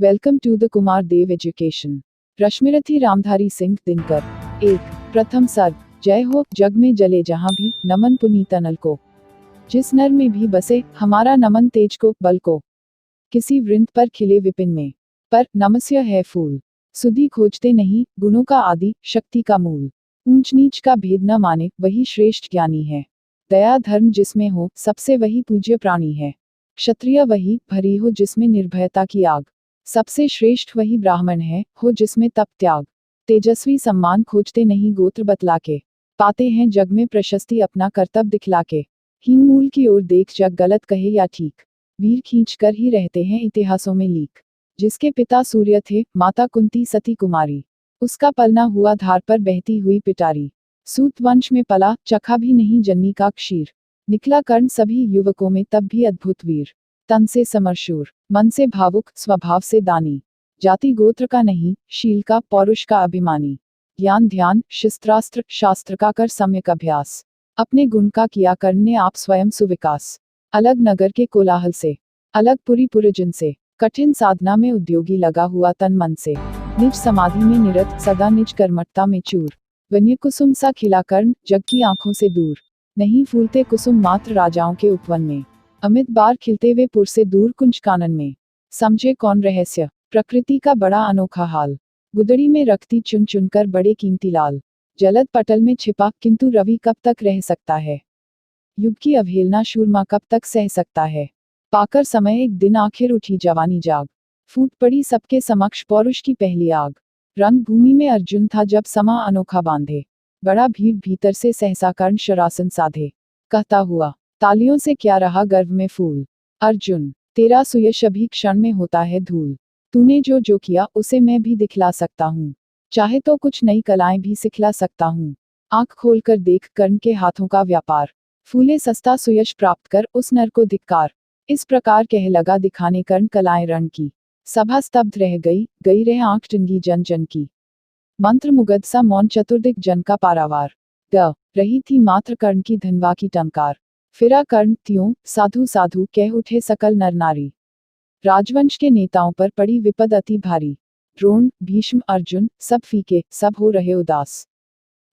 Welcome to the Kumar Dev education. Rashmirathi Ramdhari Singh Dinkar. 1। प्रथम सर्ग। जय हो जग में जले जहां भी, नमन पुनीत अनल को। जिस नर में भी बसे, हमारा नमन तेज को, बल को। किसी वृंद पर खिले विपिन में, पर नमस्य है फूल। सुधि खोजते नहीं, गुणों का आदि, शक्ति का मूल। ऊंच नीच का भेद न माने, वही श्रेष्ठ ज्ञानी है। दया धर्म जिसमें हो, सबसे वही पूज्य प्राणी है। क्षत्रिय वही भरी हो जिसमें निर्भयता की आग। सबसे श्रेष्ठ वही ब्राह्मण है, हो जिसमें तप त्याग। तेजस्वी सम्मान खोजते नहीं गोत्र बतला के, पाते हैं जग में प्रशस्ति अपना कर्तव्य दिखला के। हीन मूल की ओर देख जग गलत कहे या ठीक, वीर खींच कर ही रहते हैं इतिहासों में लीक। जिसके पिता सूर्य थे, माता कुंती सती कुमारी, उसका पलना हुआ धार पर बहती हुई पिटारी। सूत वंश में पला, चखा भी नहीं जन्नी का क्षीर। निकला कर्ण सभी युवकों में तब भी अद्भुत वीर। तन से समरशूर, मन से भावुक, स्वभाव से दानी। जाति गोत्र का नहीं, शील का, पौरुष का अभिमानी। ज्ञान ध्यान शस्त्रास्त्र शास्त्र का कर सम्यक अभ्यास। अपने गुण का किया कर्ण ने आप स्वयं सुविकास। अलग नगर के कोलाहल से, अलग पुरी पुरजन से, कठिन साधना में उद्योगी लगा हुआ तन मन से। निज समाधि में निरत, सदा निज कर्मठता में चूर। वन्य कुसुम सा खिला कर्ण, जग की आंखों से दूर। नहीं फूलते कुसुम मात्र राजाओं के उपवन में, अमित बार खिलते वे पुर से दूर कुंज कानन में। समझे कौन रहस्य, प्रकृति का बड़ा अनोखा हाल। गुदड़ी में रखती चुन चुनकर बड़े कीमती लाल। जलद पटल में छिपा, किंतु रवि कब तक रह सकता है। युग की अवहेलना शूरमा कब तक सह सकता है। पाकर समय एक दिन आखिर उठी जवानी जाग। फूट पड़ी सबके समक्ष पौरुष की पहली आग। रंग भूमि में अर्जुन था जब समा अनोखा बांधे। बड़ा भीड़ भीतर से सहसा कर्ण शरासन साधे। कहता हुआ, तालियों से क्या रहा गर्व में फूल। अर्जुन, तेरा सुयश अभी क्षण में होता है धूल। तूने जो जो किया उसे मैं भी दिखला सकता हूँ। चाहे तो कुछ नई कलाएं भी सिखला सकता हूँ। आंख खोलकर देख कर्ण के हाथों का व्यापार। फूले सस्ता सुयश प्राप्त कर उस नर को धिक्कार। इस प्रकार कह लगा दिखाने कर्ण कलाएं रण की। सभा स्तब्ध रह गई रह आंख टिंगी जन जन की। मंत्र मुगध सा मौन चतुर्दिक जन का पारावार। ग रही थी मात्र कर्ण की धनवा की टंकार। फिरा कर्ण त्यों साधु साधु कह उठे सकल नर नारी। राजवंश के नेताओं पर पड़ी विपद अति भारी। द्रोण भीष्म अर्जुन सब फीके, सब हो रहे उदास।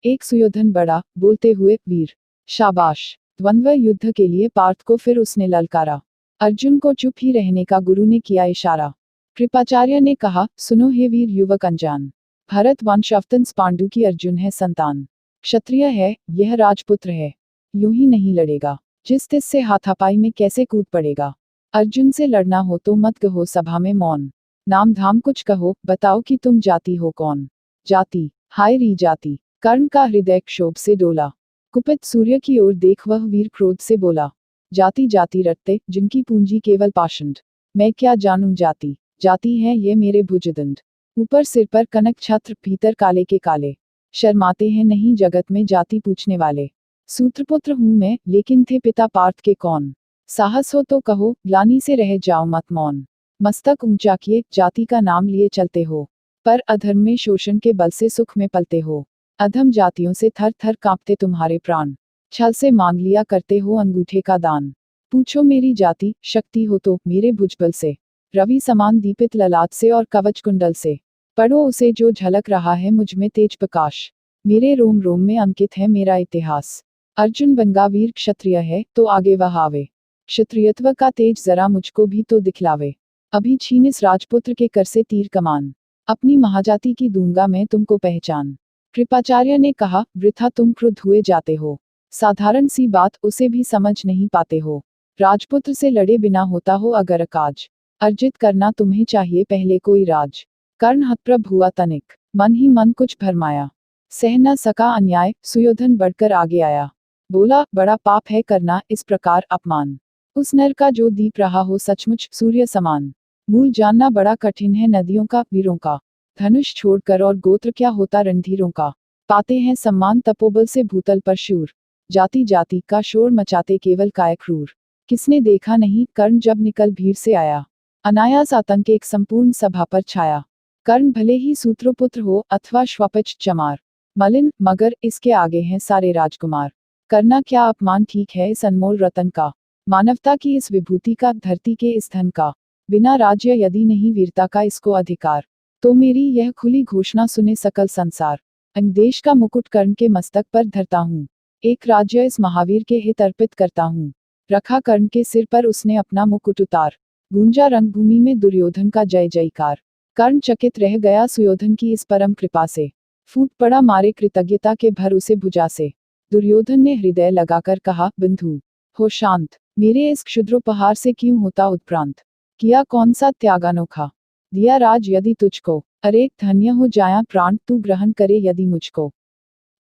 एक सुयोधन बड़ा, बोलते हुए, वीर शाबाश। द्वंद्व युद्ध के लिए पार्थ को फिर उसने ललकारा। अर्जुन को चुप ही रहने का गुरु ने किया इशारा। कृपाचार्य ने कहा, सुनो हे वीर युवक अनजान। भरत वंश अवतंस पांडु की अर्जुन है संतान। क्षत्रिय है, यह राजपुत्र है। यूं ही नहीं लड़ेगा, जिस तिस से हाथापाई में कैसे कूद पड़ेगा। अर्जुन से लड़ना हो तो मत कहो सभा में मौन। नाम धाम कुछ कहो, बताओ कि तुम जाति हो कौन। जाति, हाय री जाति। कर्ण का हृदय क्षोभ से डोला। कुपित सूर्य की ओर देख वह वीर क्रोध से बोला। जाति जाति रटते, जिनकी पूंजी केवल पाषंड। मैं क्या जानूं जाति, जाति है ये मेरे भुजदंड। ऊपर सिर पर कनक छत्र, भीतर काले के काले। शर्माते हैं नहीं जगत में जाति पूछने वाले। सूत्रपुत्र हूं मैं, लेकिन थे पिता पार्थ के कौन। साहस हो तो कहो, ग्लानि से रह जाओ मत मौन। मस्तक ऊंचा किए, जाति का नाम लिए चलते हो। पर अधर्म में शोषण के बल से सुख में पलते हो। अधम जातियों से थर थर कांपते तुम्हारे प्राण। छल से मांग लिया करते हो अंगूठे का दान। पूछो मेरी जाति, शक्ति हो तो मेरे भुजबल से। रवि समान दीपित ललाट से और कवच कुंडल से। पढ़ो उसे जो झलक रहा है मुझ में तेज प्रकाश। मेरे रोम रोम में अंकित है मेरा इतिहास। अर्जुन बंगा वीर क्षत्रिय है, तो आगे वह आवे। क्षत्रियत्व का तेज जरा मुझको भी तो दिखलावे। अभी छीन इस राजपुत्र के कर से तीर कमान। अपनी महाजाति की दूंगा मैं तुमको पहचान। कृपाचार्य ने कहा, वृथा तुम क्रुद्ध हुए जाते हो। साधारण सी बात उसे भी समझ नहीं पाते हो। राजपुत्र से लड़े बिना होता हो अगर काज। अर्जित करना तुम्हें चाहिए पहले कोई राज। कर्ण हतप्रभ हुआ तनिक, मन ही मन कुछ भरमाया। सह न सका अन्याय, सुयोधन बढ़कर आगे आया। बोला, बड़ा पाप है करना इस प्रकार अपमान। उस नर का जो दीप रहा हो सचमुच सूर्य समान। मूल जानना बड़ा कठिन है नदियों का, वीरों का। धनुष छोड़कर और गोत्र क्या होता रणधीरों का। पाते हैं सम्मान तपोबल से भूतल पर शूर। जाति जाति का शोर मचाते केवल काय क्रूर। किसने देखा नहीं कर्ण जब निकल भीड़ से आया। अनायास आतंक एक संपूर्ण सभा पर छाया। कर्ण भले ही सूत्रपुत्र हो अथवा श्वापच चमार। मलिन मगर इसके आगे हैं सारे राजकुमार। करना क्या अपमान ठीक है इस अनमोल रतन का। मानवता की इस विभूति का, धरती के इस धन का। बिना राज्य यदि नहीं वीरता का इसको अधिकार, तो मेरी यह खुली घोषणा सुने सकल संसार। देश का मुकुट कर्ण के मस्तक पर धरता हूँ, एक राज्य इस महावीर के हित अर्पित करता हूँ। रखा कर्ण के सिर पर उसने अपना मुकुट उतार, गूंजा रंगभूमि में दुर्योधन का जय जयकार। कर्ण चकित रह गया सुयोधन की इस परम कृपा से, फूट पड़ा मारे कृतज्ञता के भर उसे भुजा से। दुर्योधन ने हृदय लगाकर कहा, बंधु हो शांत, मेरे इस क्षुद्रोपहार से क्यों होता उत्प्रांत। किया कौन सा त्याग अनोखा, दिया राज यदि तुझको, अरे धन्य हो जाया प्राण तू ग्रहण करे यदि मुझको।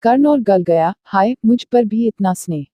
कर्ण और गल गया, हाय मुझ पर भी इतना स्नेह।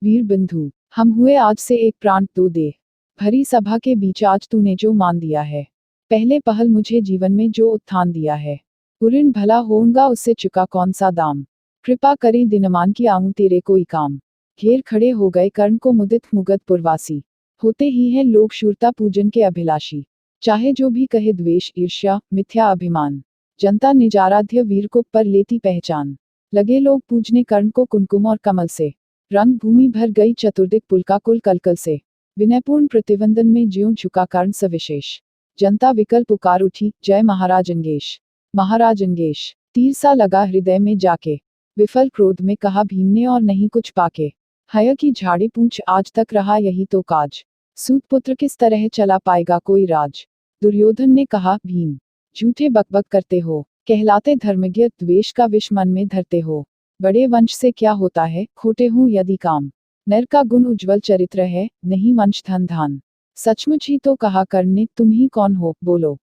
वीर बंधु हम हुए आज से एक प्राण तू दे, भरी सभा के बीच आज तूने जो मान दिया है, पहले पहल मुझे जीवन में जो उत्थान दिया है, पुरिन भला होऊंगा उससे चुका कौन सा दाम। कृपा करें दिनमान की आऊं तेरे कोई काम। घेर खड़े हो गए कर्ण को मुदित मुगध पुरवासी, होते ही हैं लोग शूरता पूजन के अभिलाषी। चाहे जो भी कहे द्वेष ईर्ष्या मिथ्या अभिमान, जनता निजाराध्य वीर को पर लेती पहचान। लगे लोग पूजने कर्ण को कुमकुम और कमल से, रंग भूमि भर गई चतुर्दिक पुलका कुल कलकल से। विनयपूर्ण प्रतिवंदन में ज्यों झुका कर्ण सविशेष, जनता विकल पुकार उठी जय महाराज अंगेश। महाराज अंगेश तीर सा लगा हृदय में जाके, विफल क्रोध में कहा भीम ने और नहीं कुछ पाके। हय की झाड़ी पूंछ आज तक रहा यही तो काज, सूत पुत्र किस तरह चला पाएगा कोई राज। दुर्योधन ने कहा, भीम झूठे बकबक करते हो, कहलाते धर्मज्ञ द्वेष का विष मन में धरते हो। बड़े वंश से क्या होता है खोटे हूं यदि काम, नर का गुण उज्ज्वल चरित्र है नहीं वंश धन धान। सचमुच ही तो कहा कर्ण ने, तुम ही कौन हो बोलो,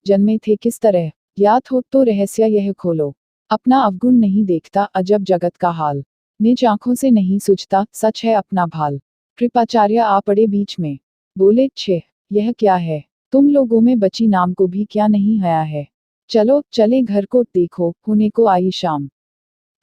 जन्मे थे किस तरह, ज्ञात हो तो रहस्य यह खोलो। अपना अवगुण नहीं देखता अजब जगत का हाल, निज आंखों से नहीं सूझता सच है अपना भाल। कृपाचार्य आ पड़े बीच में, बोले छे यह क्या है, तुम लोगों में बची नाम को भी क्या नहीं हया है। चलो चले घर को देखो होने को आई शाम,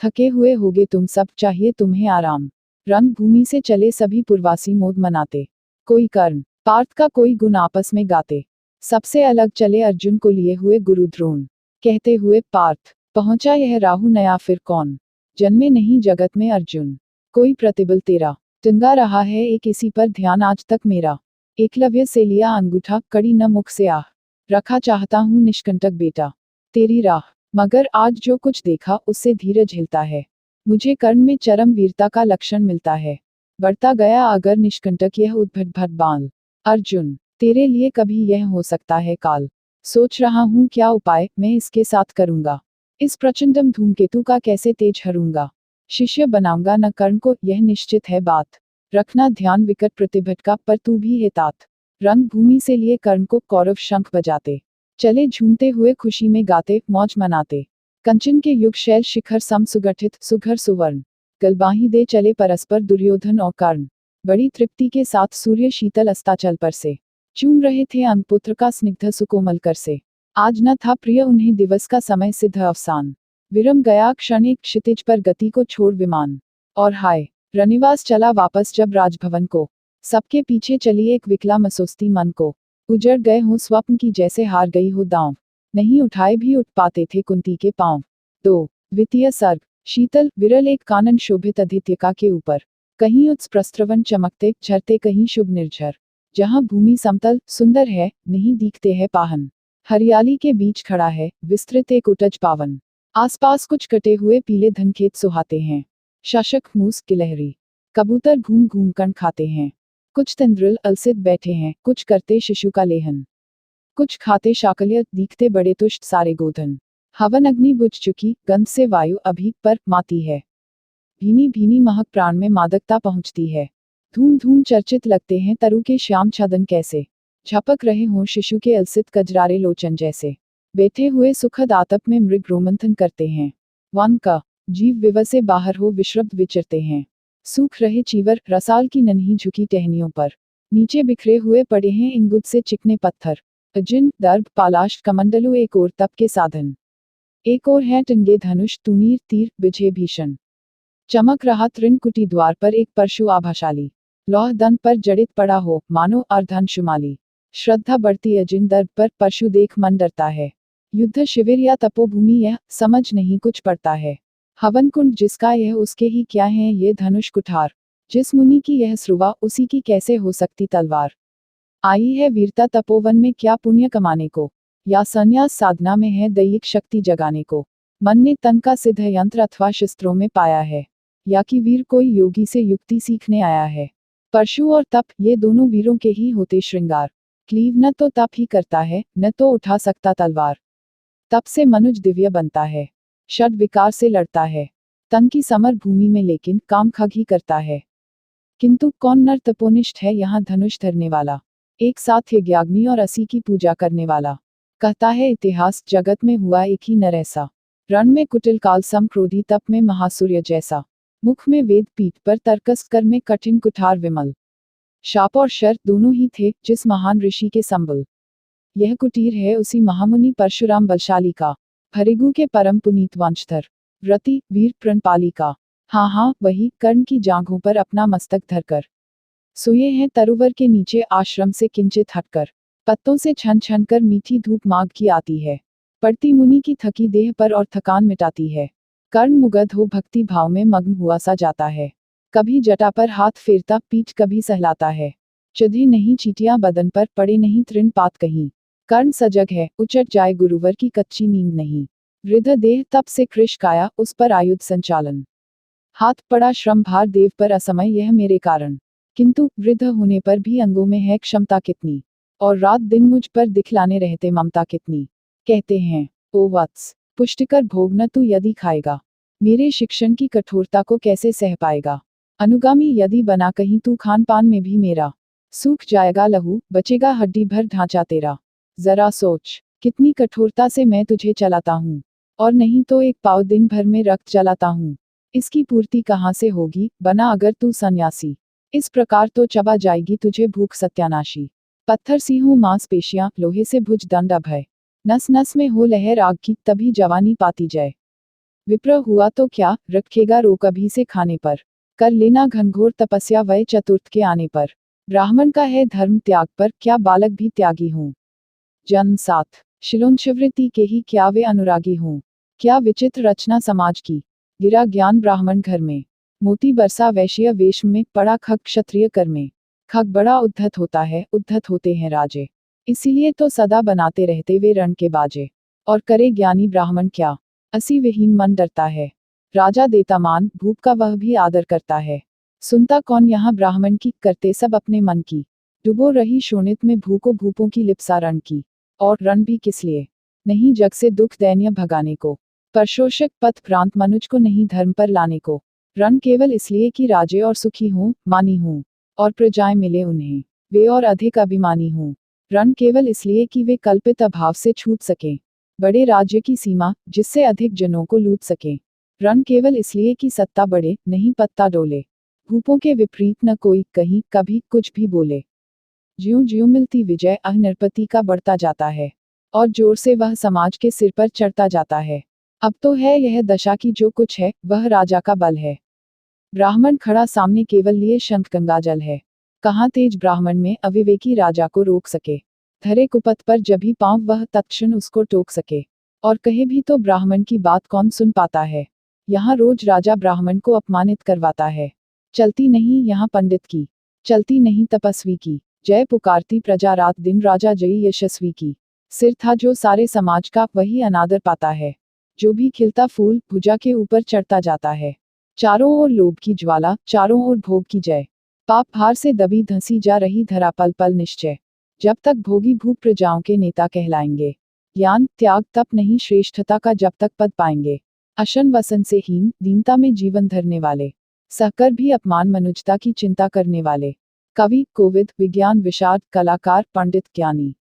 थके हुए होगे तुम सब चाहिए तुम्हें आराम। रंग भूमि से चले सभी पुरवासी मोद मनाते, कोई कर्ण पार्थ का कोई गुण आपस में गाते। सबसे अलग चले अर्जुन को लिए हुए गुरु द्रोण, कहते हुए पार्थ पहुंचा यह राहु नया फिर कौन, जन्मे नहीं जगत में अर्जुन कोई प्रतिबल तेरा। टंगा रहा है एक इसी पर ध्यान आज तक मेरा, एकलव्य से लिया अंगूठा कड़ी न मुख से आह, रखा चाहता हूँ निष्कंटक बेटा तेरी राह। मगर आज जो कुछ देखा उससे धीरज हिलता है, मुझे कर्ण में चरम वीरता का लक्षण मिलता है। बढ़ता गया अगर निष्कंटक यह उद्भट भट बाल, अर्जुन तेरे लिए कभी यह हो सकता है काल। सोच रहा हूँ क्या उपाय मैं इसके साथ करूंगा, इस प्रचंडम धूमकेतु का कैसे तेज हरूंगा। शिष्य बनाऊंगा न कर्ण को यह निश्चित है बात, रखना ध्यान विकट प्रतिभट का पर तू भी है तात। रंग भूमि से लिए कर्ण को कौरव शंख बजाते, चले झूमते हुए खुशी में गाते मौज मनाते। कंचन के युग शैल शिखर सम सुगठित सुघर सुवर्ण, गलबाही दे चले परस्पर दुर्योधन और कर्ण। बड़ी तृप्ति के साथ सूर्य शीतल अस्ताचल पर से, चूम रहे थे अंगपुत्र का स्निग्ध सुकोमल कर से। आज न था प्रिय उन्हें दिवस का समय सिद्ध अवसान, विरम गया क्षण एक क्षितिज पर गति को छोड़ विमान। और हाय रनिवास चला वापस जब राजभवन को, सबके पीछे चली एक विकला मसोस्ती मन को। उजड़ गए हों स्वप्न की जैसे हार गई हो दांव, नहीं उठाए भी उठ पाते थे कुंती के पांव। दो द्वितीय सर्ग, शीतल विरल एक कानन शोभित अधित्यका के ऊपर, कहीं उत्स प्रस्त्रवन चमकते झरते कहीं शुभ निर्झर। जहाँ भूमि समतल सुंदर है नहीं दिखते है पाहन, हरियाली के बीच खड़ा है विस्तृत एक उटज पावन। आसपास कुछ कटे हुए पीले धनखेत सुहाते हैं, शासक मूस गिलहरी कबूतर घूम घूम कर खाते हैं। कुछ तंद्रिल अलसित बैठे हैं, कुछ करते शिशु का लेहन, कुछ खाते शाकल्य दिखते बड़े तुष्ट सारे गोधन। हवन अग्नि बुझ चुकी गंध से वायु अभी पर माती है, भीनी भीनी महक प्राण में मादकता पहुंचती है। धूम धूम चर्चित लगते हैं तरु के श्याम छदन कैसे, झपक रहे हों शिशु के अलसित कजरारे लोचन जैसे। बैठे हुए सुखद आतप में मृग रोमंथन करते हैं, वन का जीव विव से बाहर हो विश्रब्द विचरते हैं। सूख रहे चीवर रसाल की नन्ही झुकी टहनियों पर, नीचे बिखरे हुए पड़े हैं इंगुद से चिकने पत्थर। अजिन दर्भ पालाश कमंडलु एक और तप के साधन, एक और है टंगे धनुष तुनीर तीर बिझे भीषण। चमक रहा त्रिनकुटी द्वार पर एक परशु आभाशाली, लौह दंत पर जड़ित पड़ा हो मानो अर्धंशुमाली। श्रद्धा बढ़ती अजिन दर्भ पर परशु देख मन डरता है, युद्ध शिविर या तपोभूमि यह समझ नहीं कुछ पड़ता है। हवन कुंड जिसका यह उसके ही क्या है ये धनुष कुठार, जिस मुनि की यह श्रुवा उसी की कैसे हो सकती तलवार। आई है वीरता तपोवन में क्या पुण्य कमाने को, या संन्यास साधना में है दैहिक शक्ति जगाने को। मन ने तन का सिद्ध यंत्र अथवा शस्त्रों में पाया है, या कि वीर कोई योगी से युक्ति सीखने आया है। परशु और तप ये दोनों वीरों के ही होते श्रृंगार। क्लीव न तो तप ही करता है, न तो उठा सकता तलवार। तप से मनुज दिव्य बनता है, षड विकार से लड़ता है। तन की समर भूमि में लेकिन काम खग ही करता है। किंतु कौन नर तपोनिष्ठ है यहाँ धनुष धरने वाला, एक साथ यज्ञाग्नि और असी की पूजा करने वाला। कहता है इतिहास जगत में हुआ एक ही नर ऐसा, रण में कुटिल काल सम क्रोधी तप में महासूर्य जैसा। मुख में वेद पीठ पर तर्कस कर में कठिन कुठार विमल। शाप और शर दोनों ही थे जिस महान ऋषि के संबल। यह कुटीर है उसी महामुनि परशुराम बलशाली का, भरिगु के परम पुनीत वंशधर, व्रति वीर प्रणपाली का। हाँ हाँ वही, कर्ण की जांघों पर अपना मस्तक धरकर सोए हैं तरुवर के नीचे आश्रम से किंचित हटकर। पत्तों से छन छन कर मीठी धूप माघ की आती है, पड़ती मुनि की थकी देह पर और थकान मिटाती है। कर्ण मुग्ध हो भक्ति भाव में मग्न हुआ सा जाता है, कभी जटा पर हाथ फेरता पीठ कभी सहलाता है। चुधे नहीं चीटियां बदन पर, पड़े नहीं तृण पात कहीं। कर्ण सजग है, उचट जाए गुरुवर की कच्ची नींद नहीं। वृद्ध देह तप से कृश काया, उस पर आयुध संचालन। हाथ पड़ा श्रम भार देव पर असमय यह मेरे कारण। किंतु वृद्ध होने पर भी अंगों में है क्षमता कितनी, और रात दिन मुझ पर दिखलाने रहते ममता कितनी। कहते हैं ओ वत्स पुष्टिकर भोग न तू यदि खाएगा, मेरे शिक्षण की कठोरता को कैसे सह पाएगा। अनुगामी यदि बना कहीं तू खान पान में भी मेरा, सूख जाएगा लहू बचेगा हड्डी भर ढांचा तेरा। जरा सोच कितनी कठोरता से मैं तुझे चलाता हूँ, और नहीं तो एक पाव दिन भर में रक्त जलाता हूँ। इसकी पूर्ति कहाँ से होगी बना अगर तू सन्यासी, इस प्रकार तो चबा जाएगी तुझे भूख सत्यानाशी। पत्थर सी हूँ मांसपेशियां, लोहे से भुज दंड अभय, नस नस में हो लहर आग की तभी जवानी पाती जाए। विप्र हुआ तो क्या रखेगा रोक अभी से खाने पर, कर लेना घनघोर तपस्या वय चतुर्थ के आने पर। ब्राह्मण का है धर्म त्याग पर, क्या बालक भी त्यागी हूँ। जन्म साथ शिलोंशिवृत्ति के ही क्या वे अनुरागी हूँ। क्या विचित्र रचना समाज की, गिरा ज्ञान ब्राह्मण घर में। मोती बरसा वैश्य वेश में, पड़ा खग क्षत्रिय कर में। खग बड़ा उद्धत होता है, उद्धत होते हैं राजे, इसीलिए तो सदा बनाते रहते वे रण के बाजे। और करे ज्ञानी ब्राह्मण क्या, असी विहीन मन डरता है। राजा देता मान, भूप का वह भी आदर करता है। सुनता कौन यहाँ ब्राह्मण की, करते सब अपने मन की। डुबो रही शोणित में भूको भूपों की लिप्सा रण की। और रण भी किस लिए, नहीं जग से दुख दैन्य भगाने को। परशोषक पथ भ्रांत मनुज को नहीं धर्म पर लाने को। रण केवल इसलिए कि राजे और सुखी हों, मानी हों, और प्रजाएं मिले उन्हें, वे और अधिक अभिमानी हों। रण केवल इसलिए कि वे कल्पित अभाव से छूट सकें, बड़े राज्य की सीमा जिससे अधिक जनों को लूट सकें। रण केवल इसलिए कि सत्ता बढ़े, नहीं पत्ता डोले। भूपों के विपरीत न कोई कहीं कभी कुछ भी बोले। ज्यों ज्यों मिलती विजय अहनरपति का बढ़ता जाता है, और जोर से वह समाज के सिर पर चढ़ता जाता है। अब तो है यह दशा की जो कुछ है वह राजा का बल है। ब्राह्मण खड़ा सामने केवल लिए शंख गंगा जल है। कहाँ तेज ब्राह्मण में अविवेकी राजा को रोक सके। धरे कुपथ पर जभी पांव वह तत्क्षण उसको टोक सके। और कहे भी तो ब्राह्मण की बात कौन सुन पाता है। यहाँ रोज राजा ब्राह्मण को अपमानित करवाता है। चलती नहीं यहाँ पंडित की, चलती नहीं तपस्वी की। जय पुकारती प्रजा रात दिन राजा जयी यशस्वी की। सिर था जो सारे समाज का वही अनादर पाता है। जो भी खिलता फूल भुजा के ऊपर चढ़ता जाता है। चारों ओर लोभ की ज्वाला, चारों ओर भोग की जय। पाप भार से दबी धंसी जा रही धरा पल पल निश्चय। जब तक भोगी भूप प्रजाओं के नेता कहलाएंगे। ज्ञान त्याग तप नहीं श्रेष्ठता का जब तक पद पाएंगे। अशन वसन से हीन दीनता में जीवन धरने वाले, सहकर भी अपमान मनुजता की चिंता करने वाले। कवि कोविद विज्ञान विशारद कलाकार पंडित ज्ञानी।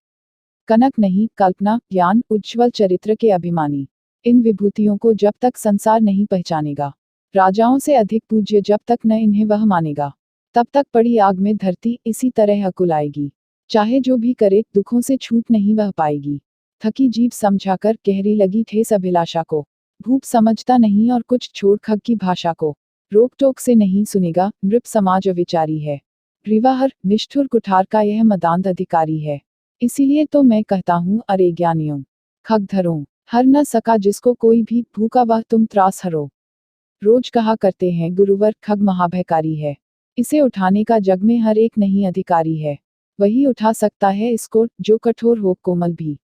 कनक नहीं कल्पना ज्ञान उज्ज्वल चरित्र के अभिमानी। इन विभूतियों को जब तक संसार नहीं पहचानेगा, राजाओं से अधिक पूज्य जब तक न इन्हें वह मानेगा, तब तक पड़ी आग में धरती इसी तरह अकुल आएगी। चाहे जो भी करे दुखों से छूट नहीं वह पाएगी। थकी जीभ समझाकर गहरी लगी ठेस अभिलाषा को। भूप समझता नहीं और कुछ छोड़ खग की भाषा को। रोक टोक से नहीं सुनेगा, नृप समाज अविचारी है। ग्रीवाहर निष्ठुर कुठार का यह मदांध अधिकारी है। इसीलिए तो मैं कहता हूँ अरे ज्ञानियों, खग धरो, हर न सका जिसको कोई भी, भूखा वह तुम त्रास हरो। रोज कहा करते हैं गुरुवर खग महाभयकारी है, इसे उठाने का जग में हर एक नहीं अधिकारी है। वही उठा सकता है इसको जो कठोर हो कोमल भी,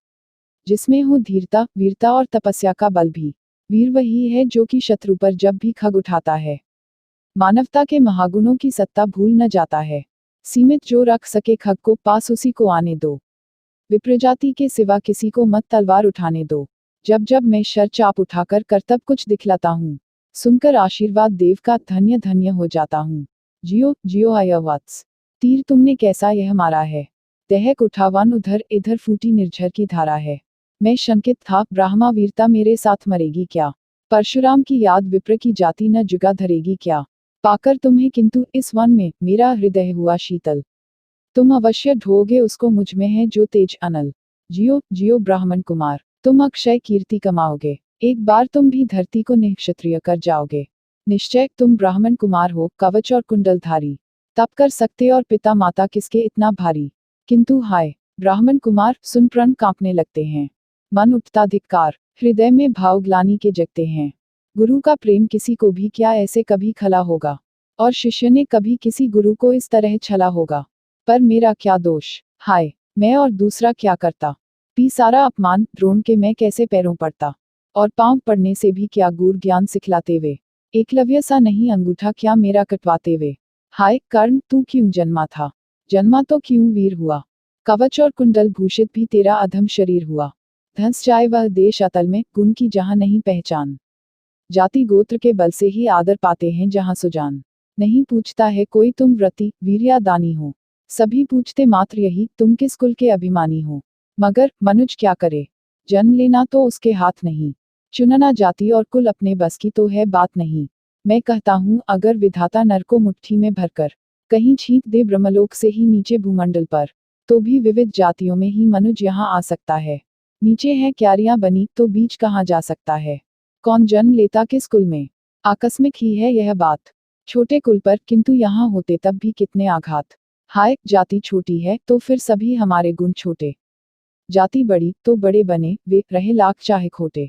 जिसमें हो धीरता वीरता और तपस्या का बल भी। वीर वही है जो कि शत्रु पर जब भी खग उठाता है मानवता के महागुणों की सत्ता भूल न जाता है। सीमित जो रख सके खग को पास उसी को आने दो, विप्रजाति के सिवा किसी को मत तलवार उठाने दो। जब जब मैं शर चाप उठाकर करतब कुछ दिखलाता हूँ, सुनकर आशीर्वाद देव का धन्य धन्य हो जाता हूँ। जियो जियो आया वत्स, तीर तुमने कैसा यह मारा है, दहक उठा वन उधर इधर फूटी निर्झर की धारा है। मैं शंकित था ब्राह्मा वीरता मेरे साथ मरेगी क्या, परशुराम की याद विप्र की जाति न जुगा धरेगी क्या। पाकर तुम्हें किंतु इस वन में मेरा हृदय हुआ शीतल, तुम अवश्य ढोगे उसको मुझ में है जो तेज अनल। जियो जियो ब्राह्मण कुमार, तुम अक्षय कीर्ति कमाओगे, एक बार तुम भी धरती को निःक्षत्रिय कर जाओगे। निश्चय तुम ब्राह्मण कुमार हो कवच और कुंडलधारी, तप कर सकते और पिता माता किसके इतना भारी। किंतु हाय ब्राह्मण कुमार सुन प्रण कांपने लगते हैं, मन उठता धिक्कार, हृदय में भाव ग्लानि के जगते हैं। गुरु का प्रेम किसी को भी क्या ऐसे कभी खला होगा, और शिष्य ने कभी किसी गुरु को इस तरह छला होगा। पर मेरा क्या दोष, हाय मैं और दूसरा क्या करता, पी सारा अपमान द्रोण के मैं कैसे पैरों पड़ता, और पांव पड़ने से भी क्या गूढ़ ज्ञान सिखलाते वे, एकलव्य सा नहीं अंगूठा क्या मेरा कटवाते वे। हाय कर्ण तू क्यों जन्मा था, जन्मा तो क्यों वीर हुआ, कवच और कुंडल भूषित भी तेरा अधम शरीर हुआ। धंस जाए वह देश अतल में गुण की जहां नहीं पहचान, जाति गोत्र के बल से ही आदर पाते हैं जहां सुजान। नहीं पूछता है कोई तुम व्रती वीर या दानी हो, सभी पूछते मात्र यही तुम किस कुल के अभिमानी हो। मगर मनुज क्या करे, जन्म लेना तो उसके हाथ नहीं, चुनना जाति और कुल अपने बस की तो है बात नहीं। मैं कहता हूँ अगर विधाता नर को मुट्ठी में भरकर कहीं छींक दे ब्रह्मलोक से ही नीचे भूमंडल पर, तो भी विविध जातियों में ही मनुज यहाँ आ सकता है। नीचे है क्यारियां बनी तो बीच कहाँ जा सकता है, कौन जन्म लेता किस कुल में, आकस्मिक ही है यह बात। छोटे कुल पर किंतु यहाँ होते तब भी कितने आघात। हाय जाति छोटी है तो फिर सभी हमारे गुण छोटे, जाति बड़ी तो बड़े बने वे रहे लाख चाहे खोटे।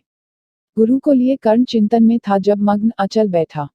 गुरु को लिए कर्ण चिंतन में था जब मग्न अचल बैठा,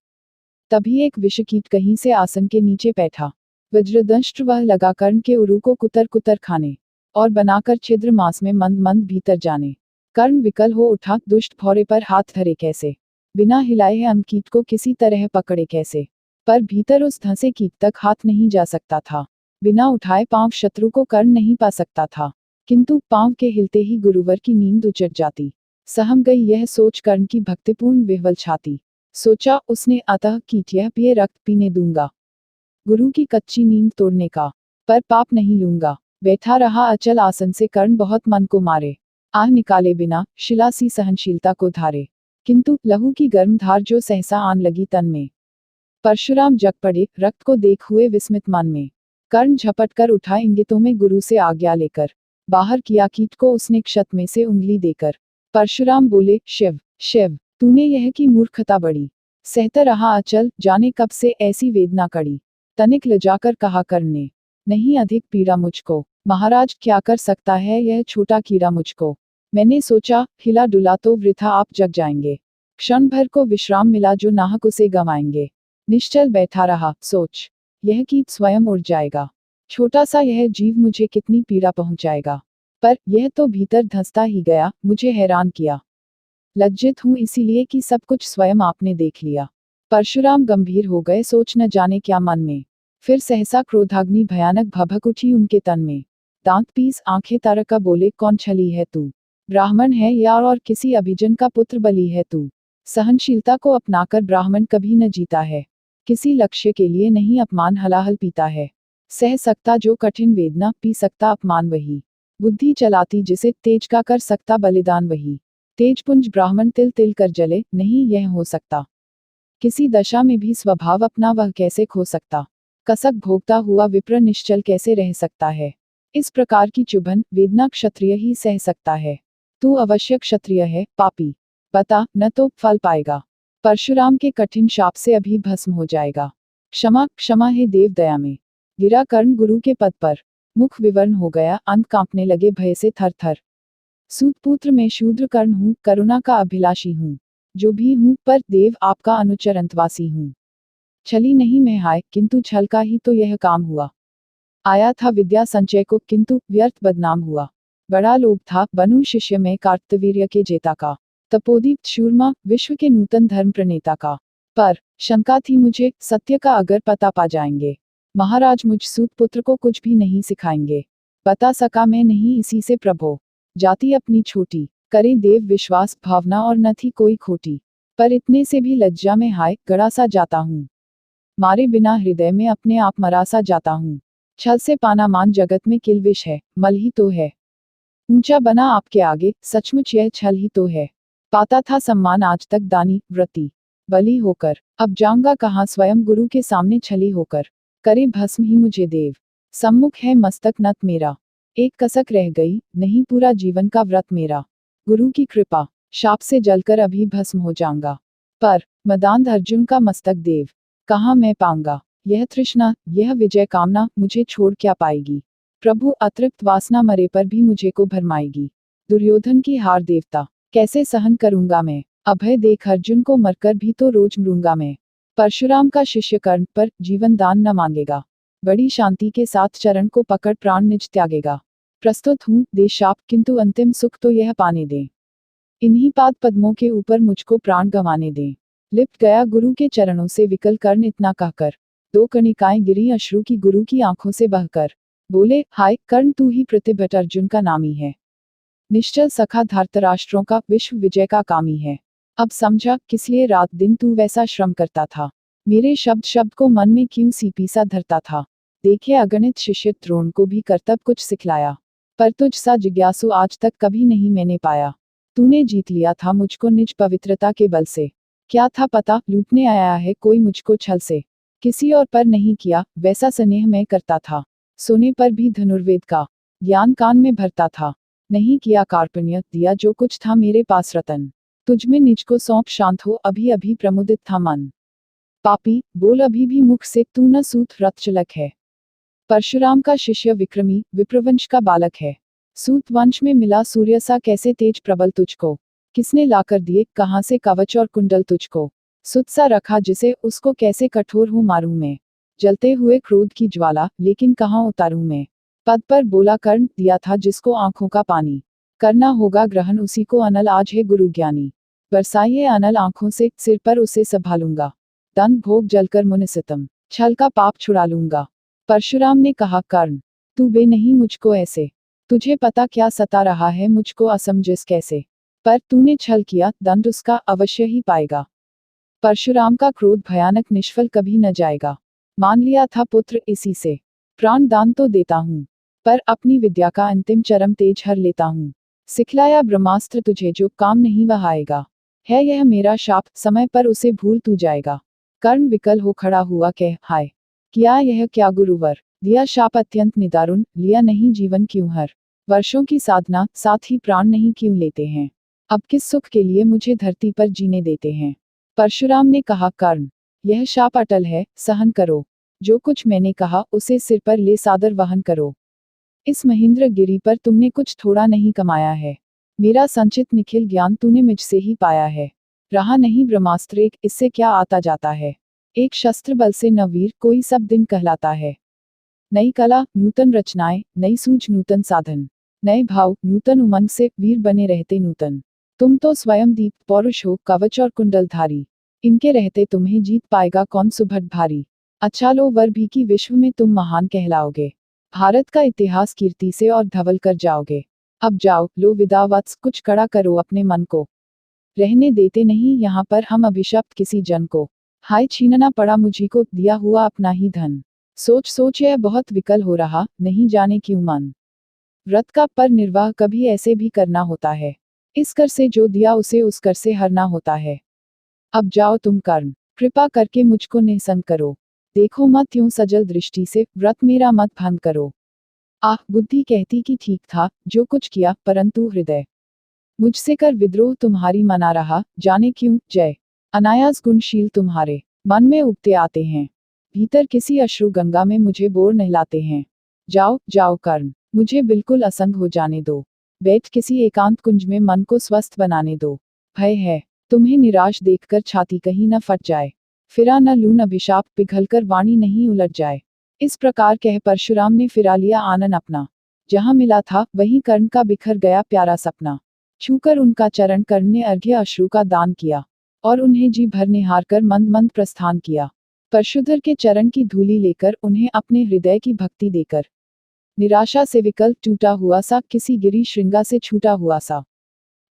तभी एक विषकीट कहीं से आसन के नीचे बैठा। वज्रदंष्ट्र वह लगा कर्ण के उरु को कुतर कुतर खाने, और बनाकर छिद्र मांस में मंद मंद भीतर जाने। कर्ण विकल हो उठा दुष्ट भौरे पर हाथ धरे कैसे, बिना हिलाए है कीट को किसी तरह पकड़े कैसे। पर भीतर उस धंसे कीट तक हाथ नहीं जा सकता था, बिना उठाए पांव शत्रु को कर्ण नहीं पा सकता था। किंतु पांव के हिलते ही गुरुवर की नींद उचट जाती। सहम गई यह सोच कर्ण की भक्तिपूर्ण विह्वल छाती। सोचा उसने अतः कीट यह पिए रक्त पीने दूंगा, गुरु की कच्ची नींद तोड़ने का, पर पाप नहीं लूंगा। बैठा रहा अचल आसन से कर्ण बहुत मन को मारे, आह निकाले बिना शिला सी सहनशीलता को धारे। किंतु लहू की गर्म धार जो सहसा आन लगी तन में, परशुराम जग पड़े रक्त को देख हुए विस्मित मन में। कर्ण झपट कर उठा इंगितों में गुरु से आज्ञा लेकर, बाहर किया कीट को उसने क्षत में से उंगली देकर। परशुराम बोले शिव शिव तूने यह की मूर्खता बड़ी, सहता रहा अचल जाने कब से ऐसी वेदना कड़ी। तनिक लजाकर कहा कर्ण ने, नहीं अधिक पीड़ा मुझको, महाराज क्या कर सकता है यह छोटा कीड़ा मुझको। मैंने सोचा हिला डुला तो वृथा आप जग जाएंगे, क्षण भर को विश्राम मिला जो नाहक उसे गंवाएंगे। निश्चल बैठा रहा सोच, यह कीट स्वयं उड़ जाएगा, छोटा सा यह जीव मुझे कितनी पीड़ा पहुंचाएगा। पर यह तो भीतर धंसता ही गया, मुझे हैरान किया। लज्जित हूं इसीलिए कि सब कुछ स्वयं आपने देख लिया। परशुराम गंभीर हो गए सोच न जाने क्या मन में, फिर सहसा क्रोधाग्नि भयानक भभक उठी उनके तन में। दांत पीस आंखें तारका बोले कौन छली है तू, ब्राह्मण है या और किसी अभिजन का पुत्र बलि है तू। सहनशीलता को अपनाकर ब्राह्मण कभी न जीता है, किसी लक्ष्य के लिए नहीं अपमान हलाहल पीता है। सह सकता जो कठिन वेदना, पी सकता अपमान वही, बुद्धि चलाती जिसे तेज का कर सकता बलिदान वही। तेजपुंज ब्राह्मण तिल तिल कर जले, नहीं यह हो सकता, किसी दशा में भी स्वभाव अपना वह कैसे खो सकता। कसक भोगता हुआ विप्र निश्चल कैसे रह सकता है, इस प्रकार की चुभन वेदना क्षत्रिय ही सह सकता है। तू अवश्य क्षत्रिय है पापी, बता न तो फल पाएगा, परशुराम के कठिन शाप से अभी भस्म हो जाएगा। क्षमा क्षमा है देव दया में। गिरा कर्ण गुरु के पद पर, मुख विवर्ण हो गया, अंग कांपने लगे भय से थर थर। सूतपुत्र में शूद्र कर्ण हूँ, करुणा का अभिलाषी हूँ, जो भी हूँ पर देव आपका अनुचर अंतवासी हूँ। छली नहीं मैं हाय, किंतु छल का ही तो यह काम हुआ। आया था विद्या संचय को, किंतु व्यर्थ बदनाम हुआ। बड़ा लोभ था बनूं शिष्य में कार्तवीर्य के जेता का, तपोदीप्त शूरमा विश्व के नूतन धर्म प्रणेता का। पर शंका थी मुझे, सत्य का अगर पता पा जाएंगे, महाराज मुझ सूत पुत्र को कुछ भी नहीं सिखाएंगे। बता सका मैं नहीं इसी से प्रभो, जाति अपनी छोटी, करे देव विश्वास भावना और न थी कोई खोटी। पर इतने से भी लज्जा में हाय गड़ा सा जाता हूँ, मारे बिना हृदय में अपने आप मरा सा जाता हूँ। छल से पाना मान जगत में किलविश है, मल ही तो है। ऊंचा बना आपके आगे, सचमुच यह छल ही तो है। पाता था सम्मान आज तक दानी व्रती बली होकर, अब जाऊंगा कहाँ स्वयं गुरु के सामने छली होकर। करे भस्म ही मुझे देव, सम्मुख है मस्तक नत मेरा। एक कसक रह गई, नहीं पूरा जीवन का व्रत मेरा। गुरु की कृपा, शाप से जलकर अभी भस्म हो जाऊंगा। पर मदांध अर्जुन का मस्तक देव, कहाँ मैं पाऊंगा। यह तृष्णा, यह विजय कामना मुझे छोड़ क्या पाएगी। प्रभु अतृप्त वासना मरे पर भी मुझे को भरमाएगी। दुर्योधन की हार देवता, कैसे सहन करूंगा मैं। अभय देख अर्जुन को मरकर भी तो रोज मरूंगा मैं। परशुराम का शिष्य कर्ण पर जीवन दान न मांगेगा, बड़ी शांति के साथ चरण को पकड़ प्राण निज त्यागेगा। प्रस्तुत हूँ दे शाप, किंतु अंतिम सुख तो यह पाने दें। इन्हीं पाद पद्मों के ऊपर मुझको प्राण गंवाने दें। लिप्ट गया गुरु के चरणों से विकल कर्ण इतना कहकर, दो कणिकाएं गिरी अश्रु की गुरु की आंखों से बहकर। बोले हाय कर्ण, तू ही प्रतिभट अर्जुन का नामी है। निश्चल सखा धृतराष्ट्रों का, विश्व विजय का कामी है। अब समझा किस लिए रात दिन तू वैसा श्रम करता था। मेरे शब्द शब्द को मन में क्यों सीपी सा धरता था। देखे अगणित शिष्य द्रोण को भी करतब कुछ सिखलाया, पर तुझ सा जिज्ञासु आज तक कभी नहीं मैंने पाया। तूने जीत लिया था मुझको निज पवित्रता के बल से। क्या था पता, लूटने आया है कोई मुझको छल से। किसी और पर नहीं किया वैसा स्नेह मैं करता था। सोने पर भी धनुर्वेद का ज्ञान कान में भरता था। नहीं किया कार्पण्य, दिया जो कुछ था मेरे पास रतन। तुझ में निज को सौंप शांत हो, अभी अभी प्रमुदित था मन। पापी बोल अभी भी मुख से, तू न सूत व्रत चलक है। परशुराम का शिष्य विक्रमी, विप्रवंश का बालक है। सूत वंश में मिला सूर्य सा कैसे तेज प्रबल तुझको। किसने लाकर दिए कहाँ से कवच और कुंडल तुझको। सुत सा रखा जिसे, उसको कैसे कठोर हूँ मारूं मैं। जलते हुए क्रोध की ज्वाला, लेकिन कहाँ उतारूं मैं। पद पर बोला कर्ण, दिया था जिसको आंखों का पानी। करना होगा ग्रहण उसी को अनल, आज है गुरु ज्ञानी। बरसाइए अनल आंखों से, सिर पर उसे संभालूंगा। दंड भोग जलकर मुनिसितम, छल का पाप छुड़ा लूंगा। परशुराम ने कहा कर्ण, तू बे नहीं मुझको ऐसे। तुझे पता क्या सता रहा है मुझको असमंजस कैसे। पर तूने छल किया, दंड उसका अवश्य ही पाएगा। परशुराम का क्रोध भयानक निष्फल कभी न जाएगा। मान लिया था पुत्र इसी से, प्राण दान तो देता हूँ। पर अपनी विद्या का अंतिम चरम तेज हर लेता हूँ। सिखलाया ब्रह्मास्त्र तुझे जो काम नहीं वह आएगा। है यह मेरा शाप, समय पर उसे भूल तू जाएगा। कर्ण विकल हो खड़ा हुआ, कह हाय किया यह क्या गुरुवर। दिया शाप अत्यंत निदारुण, लिया नहीं जीवन क्यों हर। वर्षों की साधना, साथ ही प्राण नहीं क्यों लेते हैं। अब किस सुख के लिए मुझे धरती पर जीने देते हैं। परशुराम ने कहा कर्ण, यह शाप अटल है, सहन करो। जो कुछ मैंने कहा उसे सिर पर ले सादर वहन करो। इस महेंद्र गिरी पर तुमने कुछ थोड़ा नहीं कमाया है। मेरा संचित निखिल ज्ञान तूने मुझसे ही पाया है। रहा नहीं ब्रह्मास्त्र एक, इससे क्या आता जाता है। एक शस्त्र बल से न वीर कोई सब दिन कहलाता है। नई कला नूतन रचनाएं, नई सूझ नूतन साधन, नए भाव नूतन उमंग से वीर बने रहते नूतन। तुम तो स्वयं दीप पौरुष हो, कवच और कुंडलधारी। इनके रहते तुम्हें जीत पाएगा कौन सुभट भारी। अच्छा लो वर भी कि विश्व में तुम महान कहलाओगे। भारत का इतिहास कीर्ति से और धवल कर जाओगे। अब जाओ लो विदा वत्स, कुछ कड़ा करो अपने मन को। रहने देते नहीं यहाँ पर हम अभिशप्त किसी जन को। हाय छीनना पड़ा मुझी को, दिया हुआ अपना ही धन। सोच सोच यह बहुत विकल हो रहा, नहीं जाने क्यों मन। व्रत का पर निर्वाह कभी ऐसे भी करना होता है। इस कर से जो दिया उसे उस कर से हरना होता है। अब जाओ तुम कर्ण, कृपा करके मुझको निसंग करो। देखो मत यूं सजल दृष्टि से, व्रत मेरा मत भंग करो। आह बुद्धि कहती कि ठीक था जो कुछ किया, परंतु हृदय मुझसे कर विद्रोह तुम्हारी मना रहा, जाने क्यों। जय अनायास गुणशील तुम्हारे, मन में उगते आते हैं। भीतर किसी अश्रु गंगा में मुझे बोर नहलाते हैं। जाओ जाओ कर्ण, मुझे बिल्कुल असंग हो जाने दो। बैठ किसी एकांत कुंज में मन को स्वस्थ बनाने दो। भय है तुम्हें निराश देखकर छाती कहीं न फट जाए। फिरा न लून अभिशाप, पिघलकर वाणी नहीं उलट जाए। इस प्रकार कह परशुराम ने फिरा लिया आनन अपना। जहां मिला था वहीं कर्ण का बिखर गया प्यारा सपना। छूकर उनका चरण कर्ण ने अर्घ्य अश्रु का दान किया, और उन्हें जी भर निहार कर मंद मंद प्रस्थान किया। परशुधर के चरण की धूली लेकर, उन्हें अपने हृदय की भक्ति देकर, निराशा से विकल्प टूटा हुआ सा, किसी गिरी श्रृंगा से छूटा हुआ सा,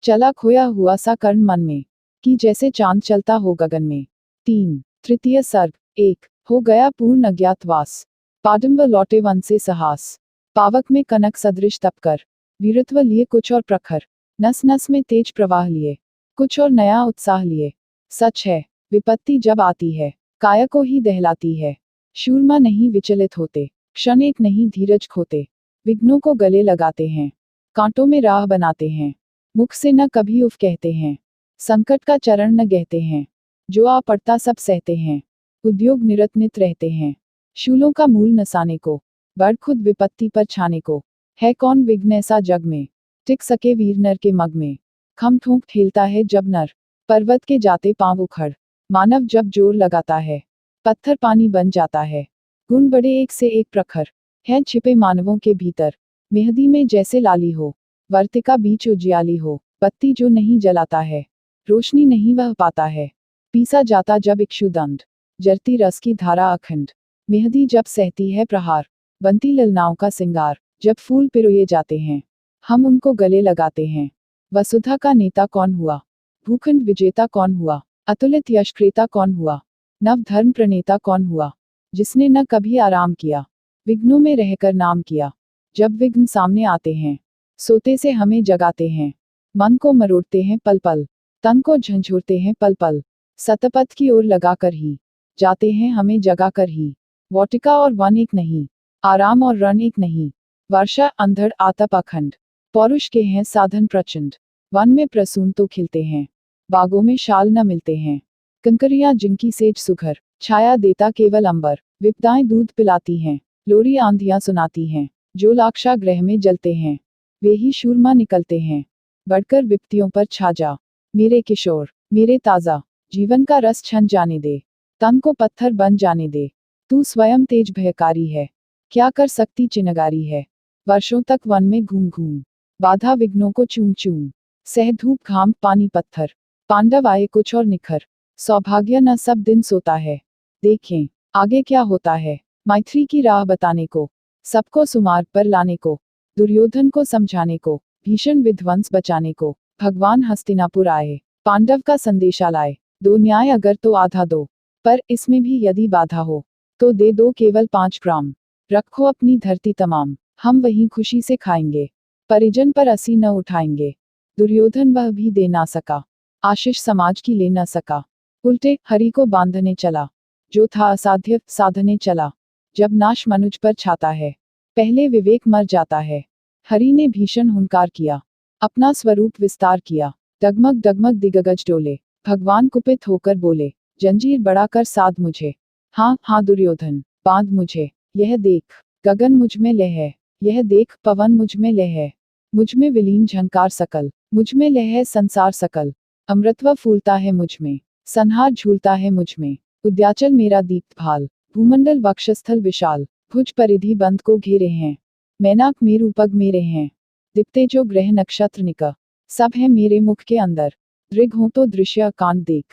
चला खोया हुआ सा कर्ण मन में, कि जैसे चांद चलता हो गगन में। 3 तृतीय सर्ग। 1 हो गया पूर्ण अज्ञातवास, पाडंब लौटे वन से सहास। पावक में कनक सदृश तपकर, वीरत्व लिए कुछ और प्रखर, नस नस में तेज प्रवाह लिए, कुछ और नया उत्साह लिए। सच है, विपत्ति जब आती है, काया को ही दहलाती है। शूरमा नहीं विचलित होते, क्षण एक नहीं धीरज खोते। विघ्नों को गले लगाते हैं, कांटों में राह बनाते हैं। मुख से न कभी उफ कहते हैं, संकट का चरण न गहते हैं। जो आ पड़ता सब सहते हैं, उद्योग निरतनित रहते हैं। शूलों का मूल नसाने को, बढ़ खुद विपत्ति पर छाने को। है कौन विघ्न ऐसा जग में, टिक सके वीर नर के मग में। खम ठोंक ठेलता है जब नर, पर्वत के जाते पांव उखड़। मानव जब जोर लगाता है, पत्थर पानी बन जाता है। गुण बड़े एक से एक प्रखर, हैं छिपे मानवों के भीतर। मेहंदी में जैसे लाली हो, वर्तिका बीच उजियाली हो। बत्ती जो नहीं जलाता है, रोशनी नहीं वह पाता है। पीसा जाता जब इक्षुदंड, जरती रस की धारा अखंड। मेहंदी जब सहती है प्रहार, बनती ललनाओं का सिंगार। जब फूल पिरोए जाते हैं, हम उनको गले लगाते हैं। वसुधा का नेता कौन हुआ, भूखंड विजेता कौन हुआ। अतुलित यशक्रेता कौन हुआ, नव धर्म प्रणेता कौन हुआ। जिसने न कभी आराम किया, विघ्नों में रहकर नाम किया। जब विघ्न सामने आते हैं, सोते से हमें जगाते हैं। मन को मरोड़ते हैं पल पल, तन को झंझोरते हैं पल पल। सतपथ की ओर लगाकर ही, जाते हैं हमें जगाकर ही। वाटिका और वन एक नहीं, आराम और रण एक नहीं। वर्षा अंधड़ आतप अखंड, पौरुष के हैं साधन प्रचंड। वन में प्रसून तो खिलते हैं, बागों में शाल न मिलते हैं। कंकरियां जिनकी सेज सुघर, छाया देता केवल अंबर। विपदाएं दूध पिलाती हैं, लोरी आंधियां सुनाती हैं। जो लाक्षागृह में जलते हैं, वे ही शूरमा निकलते हैं। बढ़कर विपत्तियों पर छा जा, मेरे किशोर मेरे ताजा। जीवन का रस छन जाने दे, तन को पत्थर बन जाने दे। तू स्वयं तेज भयकारी है, क्या कर सकती चिनगारी है। वर्षों तक वन में घूम घूम, बाधा विघ्नों को चूम चूम। सह धूप घाम पानी पत्थर, पांडव आए कुछ और निखर। सौभाग्य न सब दिन सोता है, देखें आगे क्या होता है। मैत्री की राह बताने को, सबको सुमार्ग पर लाने को। दुर्योधन को समझाने को, भीषण विध्वंस बचाने को। भगवान हस्तिनापुर आए, पांडव का संदेशा लाए। दो न्याय अगर तो आधा दो, पर इसमें भी यदि बाधा हो, तो दे दो केवल 5 ग्राम। रखो अपनी धरती तमाम, हम वहीं खुशी से खाएंगे। परिजन पर असी न उठाएंगे, दुर्योधन वह भी दे ना सका। आशीष समाज की ले न सका, उल्टे हरि को बांधने चला। जो था असाध्य साधने चला, जब नाश मनुज पर छाता है, पहले विवेक मर जाता है। हरि ने भीषण हुंकार किया, अपना स्वरूप विस्तार किया। डगमग डगमग दिग्गज डोले, भगवान कुपित होकर बोले। जंजीर बढ़ाकर साध मुझे, हाँ हाँ दुर्योधन बांध मुझे। यह देख गगन मुझ में लय है, यह देख पवन मुझ में लय है। मुझ में विलीन झंकार सकल, मुझ में लय है संसार सकल। अमृतत्व फूलता है मुझ में, संहार झूलता है मुझ में। उद्याचल मेरा दीप्त भाल, भूमंडल वक्षस्थल विशाल। भुज परिधि बंद को घेरे हैं, मैनाक मेरु पग मेरे हैं। दिप्ते जो ग्रह नक्षत्र निका, सब है मेरे मुख के अंदर। दृग हो तो दृश्य कांड देख,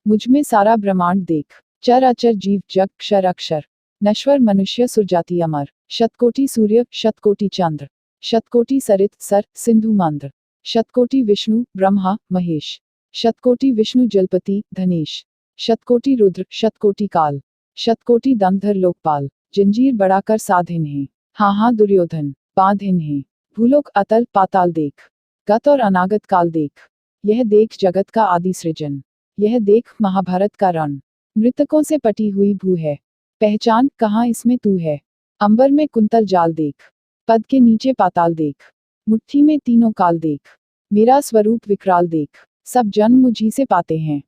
मुझ में सारा ब्रह्मांड देख। चर अचर जीव जग क्षर अक्षर, नश्वर मनुष्य सुरजाति अमर। शतकोटि सूर्य शतकोटि चंद्र, शतकोटि सरित सर सिंधु मंद्र। शतकोटि विष्णु ब्रह्मा महेश, शतकोटि विष्णु जलपति धनेश। शतकोटि रुद्र शतकोटि काल, शतकोटि दंधर लोकपाल। जंजीर बढ़ाकर साध इन्हें, हाँ हाँ दुर्योधन बांध इन्हें। भूलोक अतल पाताल देख, गत और अनागत काल देख। यह देख जगत का आदि सृजन, यह देख महाभारत का रण। मृतकों से पटी हुई भू है, पहचान कहाँ इसमें तू है। अंबर में कुंतल जाल देख, पद के नीचे पाताल देख। मुट्ठी में तीनों काल देख, मेरा स्वरूप विकराल देख। सब जन्म मुझी से पाते हैं,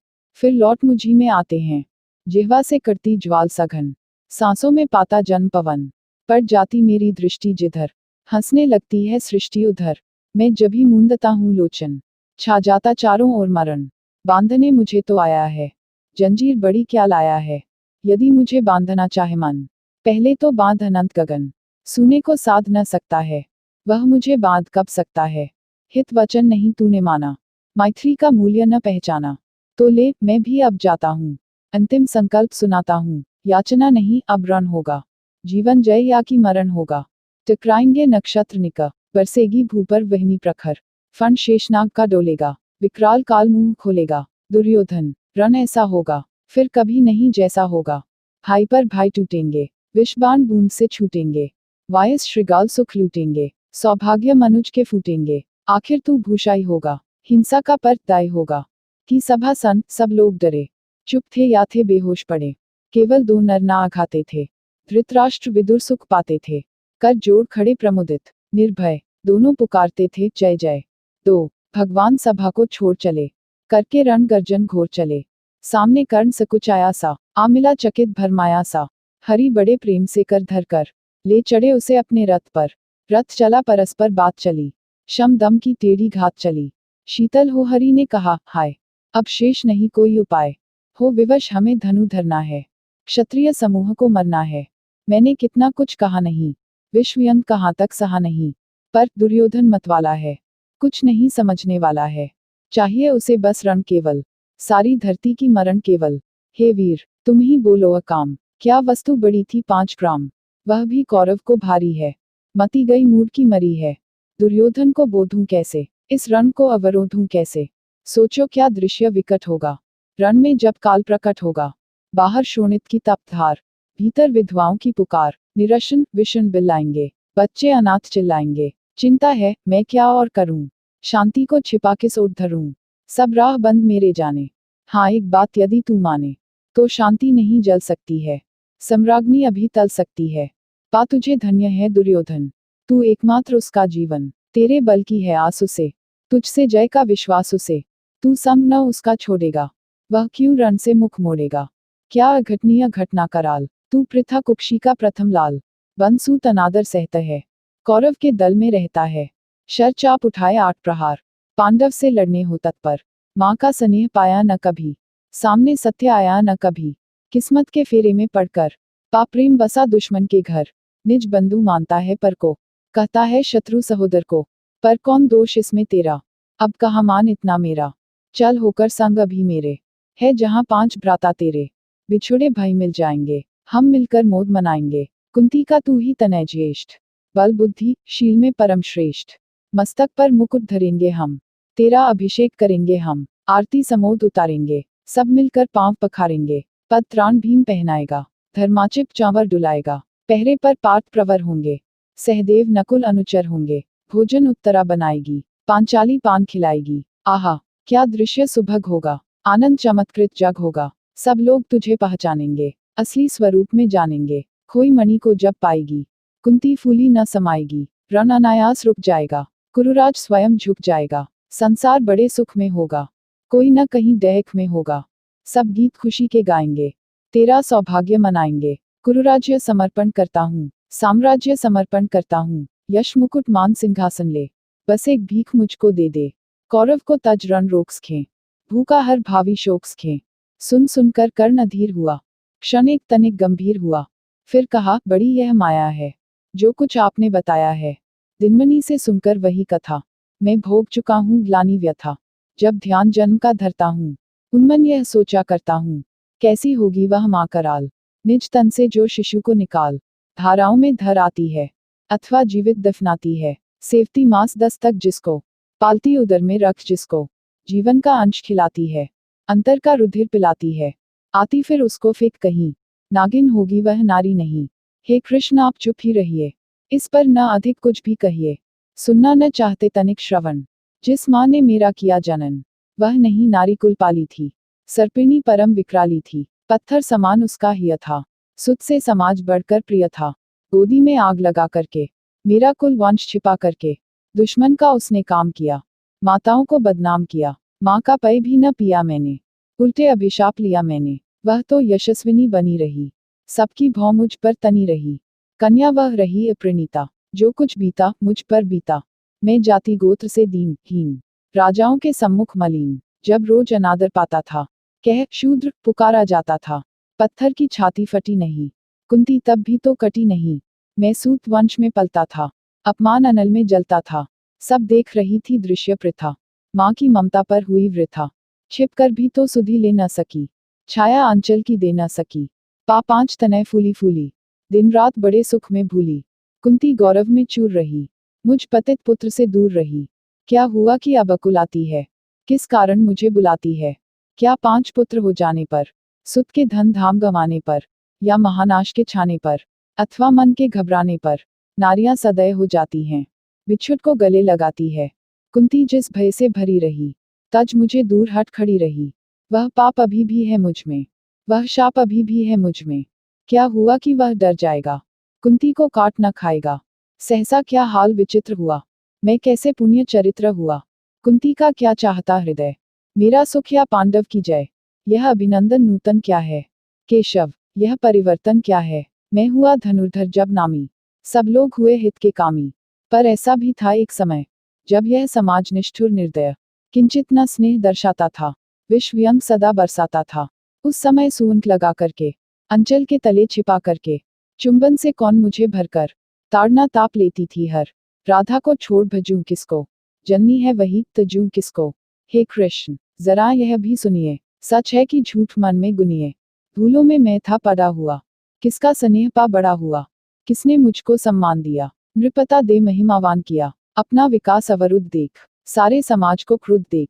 फिर लौट मुझी में आते हैं। जिह्वा से करती ज्वाल सघन, सांसों में पाता जन्म पवन। पड़ जाती मेरी दृष्टि जिधर, हंसने लगती है सृष्टि उधर। मैं जभी मूंदता हूँ लोचन, छा जाता चारों ओर मरण। बांधने मुझे तो आया है, जंजीर बड़ी क्या लाया है। यदि मुझे बांधना चाहे मन, पहले तो बांध अनंत गगन, सुने को साध न सकता है, वह मुझे बांध कब सकता है। हित वचन नहीं तूने माना, मैत्री का मूल्य न पहचाना, तो ले मैं भी अब जाता हूँ। अंतिम संकल्प सुनाता हूँ, याचना नहीं अब रण होगा, जीवन जय या कि मरण होगा। टकराएंगे नक्षत्र निका, बरसेगी भू पर वहनी प्रखर, फण शेषनाग का डोलेगा, विकराल काल मुंह खोलेगा। दुर्योधन, रण ऐसा होगा, फिर कभी नहीं जैसा होगा। भाई पर भाई टूटेंगे, विषबाण बूंद से छूटेंगे, वायस श्रृगाल सुख लूटेंगे, सौभाग्य मनुज के फूटेंगे। आखिर तू भूषाई होगा, हिंसा का परदाय होगा। की सभा सन, सब लोग डरे, चुप थे या थे बेहोश पड़े। केवल दो नर ना आघाते थे, धृतराष्ट्र विदुर सुख पाते थे। कर जोड़ खड़े प्रमुदित, निर्भय, दोनों पुकारते थे जय जय। दो भगवान सभा को छोड़ चले, करके रण गर्जन घोर चले। सामने कर्ण सकुचाया सा, आ मिला चकित भरमाया सा। हरि बड़े प्रेम से कर धर कर, ले चढ़े उसे अपने रथ पर। रथ चला परस्पर बात चली, शम दम की टेढ़ी घात चली। शीतल हो हरि ने कहा, हाय अब शेष नहीं कोई उपाय। हो विवश हमें धनु धरना है, क्षत्रिय समूह को मरना है। मैंने कितना कुछ कहा नहीं, विश्वयंग कहाँ तक सहा नहीं। पर दुर्योधन मतवाला है, कुछ नहीं समझने वाला है। चाहिए उसे बस रण केवल, सारी धरती की मरण केवल। हे वीर तुम ही बोलो अकाम, क्या वस्तु बड़ी थी 5 ग्राम, वह भी कौरव को भारी है। मती गई मूड की मरी है, दुर्योधन को बोधूं कैसे, इस रण को अवरोधूं कैसे। सोचो क्या दृश्य विकट होगा, रण में जब काल प्रकट होगा। बाहर शोणित की तपधार, भीतर विधवाओं की पुकार। निरशन विषण बिल्लाएंगे, बच्चे अनाथ चिल्लाएंगे। चिंता है मैं क्या और करूं, शांति को छिपा किस ओर धरूं। सब राह बंद मेरे जाने, हाँ एक बात यदि तू माने, तो शांति नहीं जल सकती है, सम्राज्ञी अभी टल सकती है। पा तुझे धन्य है दुर्योधन, तू एकमात्र उसका जीवन। तेरे बल की है आस उसे, तुझसे जय का विश्वास उसे। तू संग न उसका छोड़ेगा, वह क्यों रण से मुख मोड़ेगा। क्या अघटनीय घटना कराल, तू पृथा कुक्षी का प्रथम लाल। बंसु तनादर सहता है, कौरव के दल में रहता है। शर चाप उठाए 8 प्रहार, पांडव से लड़ने हो तत्पर। माँ का स्नेह पाया न कभी, सामने सत्य आया न कभी। किस्मत के फेरे में पड़कर, पाप्रेम बसा दुश्मन के घर। निज बंधु मानता है पर को, कहता है शत्रु सहोदर को। पर कौन दोष इसमें तेरा, अब कहाँ मान इतना मेरा। चल होकर संग अभी मेरे, है जहाँ 5 भ्राता तेरे। बिछुड़े भाई मिल जाएंगे, हम मिलकर मोद मनाएंगे। कुंती का तू ही तनय ज्येष्ठ, बल बुद्धि शील में परम श्रेष्ठ। मस्तक पर मुकुट धरेंगे हम, तेरा अभिषेक करेंगे हम। आरती समोद उतारेंगे, सब मिलकर पांव पखारेंगे। पद त्राण भीम पहनाएगा, धर्माचिप चांवर डुलाएगा। पहरे पर पार्थ प्रवर होंगे, सहदेव नकुल अनुचर होंगे। भोजन उत्तरा बनाएगी, पांचाली पान खिलाएगी। आहा क्या दृश्य सुभग होगा, आनंद चमत्कृत जग होगा। सब लोग तुझे पहचानेंगे, असली स्वरूप में जानेंगे। खोई मणि को जब पाएगी, कुंती फूली न समाएगी। रण अनायास रुक जाएगा, कुरुराज स्वयं झुक जाएगा। संसार बड़े सुख में होगा, कोई न कहीं दहक में होगा। सब गीत खुशी के गाएंगे, तेरा सौभाग्य मनाएंगे। कुरुराज्य समर्पण करता हूँ, साम्राज्य समर्पण करता हूँ। यश मुकुट मान सिंहासन ले, बस एक भीख मुझको दे दे। कौरव को तज रण रोक्स खे, भूखा हर भावी शोक्स खे। सुन सुनकर कर्ण अधीर हुआ, क्षण एक तनिक गंभीर हुआ। फिर कहा बड़ी यह माया है, जो कुछ आपने बताया है। दिनमणि से सुनकर वही कथा, मैं भोग चुका हूँ ग्लानि व्यथा। जब ध्यान जन्म का धरता हूँ, उन्मन यह सोचा करता हूँ। कैसी होगी वह माँ कराल, निज तन से जो शिशु को निकाल। धाराओं में धर आती है, अथवा जीवित दफनाती है। सेवती मांस 10 तक जिसको, पालती उदर में रख जिसको। जीवन का अंश खिलाती है, अंतर का रुधिर पिलाती है। आती फिर उसको फेंक कहीं, नागिन होगी वह नारी नहीं। हे कृष्ण आप चुप ही रहिए, इस पर न अधिक कुछ भी कहिए। सुनना न चाहते तनिक श्रवण, जिस माँ ने मेरा किया जनन, वह नहीं नारी कुल पाली थी। सर्पिणी परम विकराली थी, पत्थर समान उसका हिय था। सुत से समाज बढ़कर प्रिय था, गोदी में आग लगा करके, मेरा कुल वंश छिपा करके। दुश्मन का उसने काम किया, माताओं को बदनाम किया। माँ का पै भी न पिया मैंने, उल्टे अभिशाप लिया मैंने। वह तो यशस्विनी बनी रही, सबकी भौ मुझ पर तनी रही। कन्या वह रही अप्रणीता, जो कुछ बीता मुझ पर बीता। मैं जाति गोत्र से दीनहीन, राजाओं के सम्मुख मलिन। जब रोज अनादर पाता था, कह शूद्र पुकारा जाता था। पत्थर की छाती फटी नहीं, कुंती तब भी तो कटी नहीं। मैं सूत वंश में पलता था, अपमान अनल में जलता था। सब देख रही थी दृश्य प्रथा, माँ की ममता पर हुई वृथा। छिप कर भी तो सुधि ले न सकी, छाया अंचल की दे न सकी। पांच तनय फूली फूली, दिन रात बड़े सुख में भूली। कुंती गौरव में चूर रही, मुझ पतित पुत्र से दूर रही। क्या हुआ कि अब अकुलाती है, किस कारण मुझे बुलाती है। क्या 5 पुत्र हो जाने पर, सुत के धन धाम गंवाने पर, या महानाश के छाने पर, अथवा मन के घबराने पर, नारियां सदैव हो जाती हैं, बिच्छुट को गले लगाती है। कुंती जिस भय से भरी रही, तज मुझे दूर हट खड़ी रही। वह पाप अभी भी है मुझ में, वह शाप अभी भी है मुझ में। क्या हुआ कि वह डर जाएगा, कुंती को काट न खाएगा। सहसा क्या हाल विचित्र हुआ, मैं कैसे पुण्य चरित्र हुआ। कुंती का क्या चाहता हृदय, मेरा सुख या पांडव की जय। यह अभिनंदन नूतन क्या है, केशव यह परिवर्तन क्या है। मैं हुआ धनुर्धर जब नामी, सब लोग हुए हित के कामी। पर ऐसा भी था एक समय, जब यह समाज निष्ठुर निर्दय, किंचित न स्नेह दर्शाता था, विष व्यंग सदा बरसाता था। उस समय सूंठ लगा करके, अंचल के तले छिपा करके, चुंबन से कौन मुझे भरकर, ताड़ना ताप लेती थी हर। राधा को छोड़ भजूं किसको, जननी है वही तजूं किसको। हे कृष्ण जरा यह भी सुनिए, सच है कि झूठ मन में गुनिए। भूलों में मैं था पड़ा हुआ, किसका स्नेह पा बड़ा हुआ। किसने मुझको सम्मान दिया, नृपता दे महिमावान किया। अपना विकास अवरुद्ध देख, सारे समाज को क्रुद्ध देख।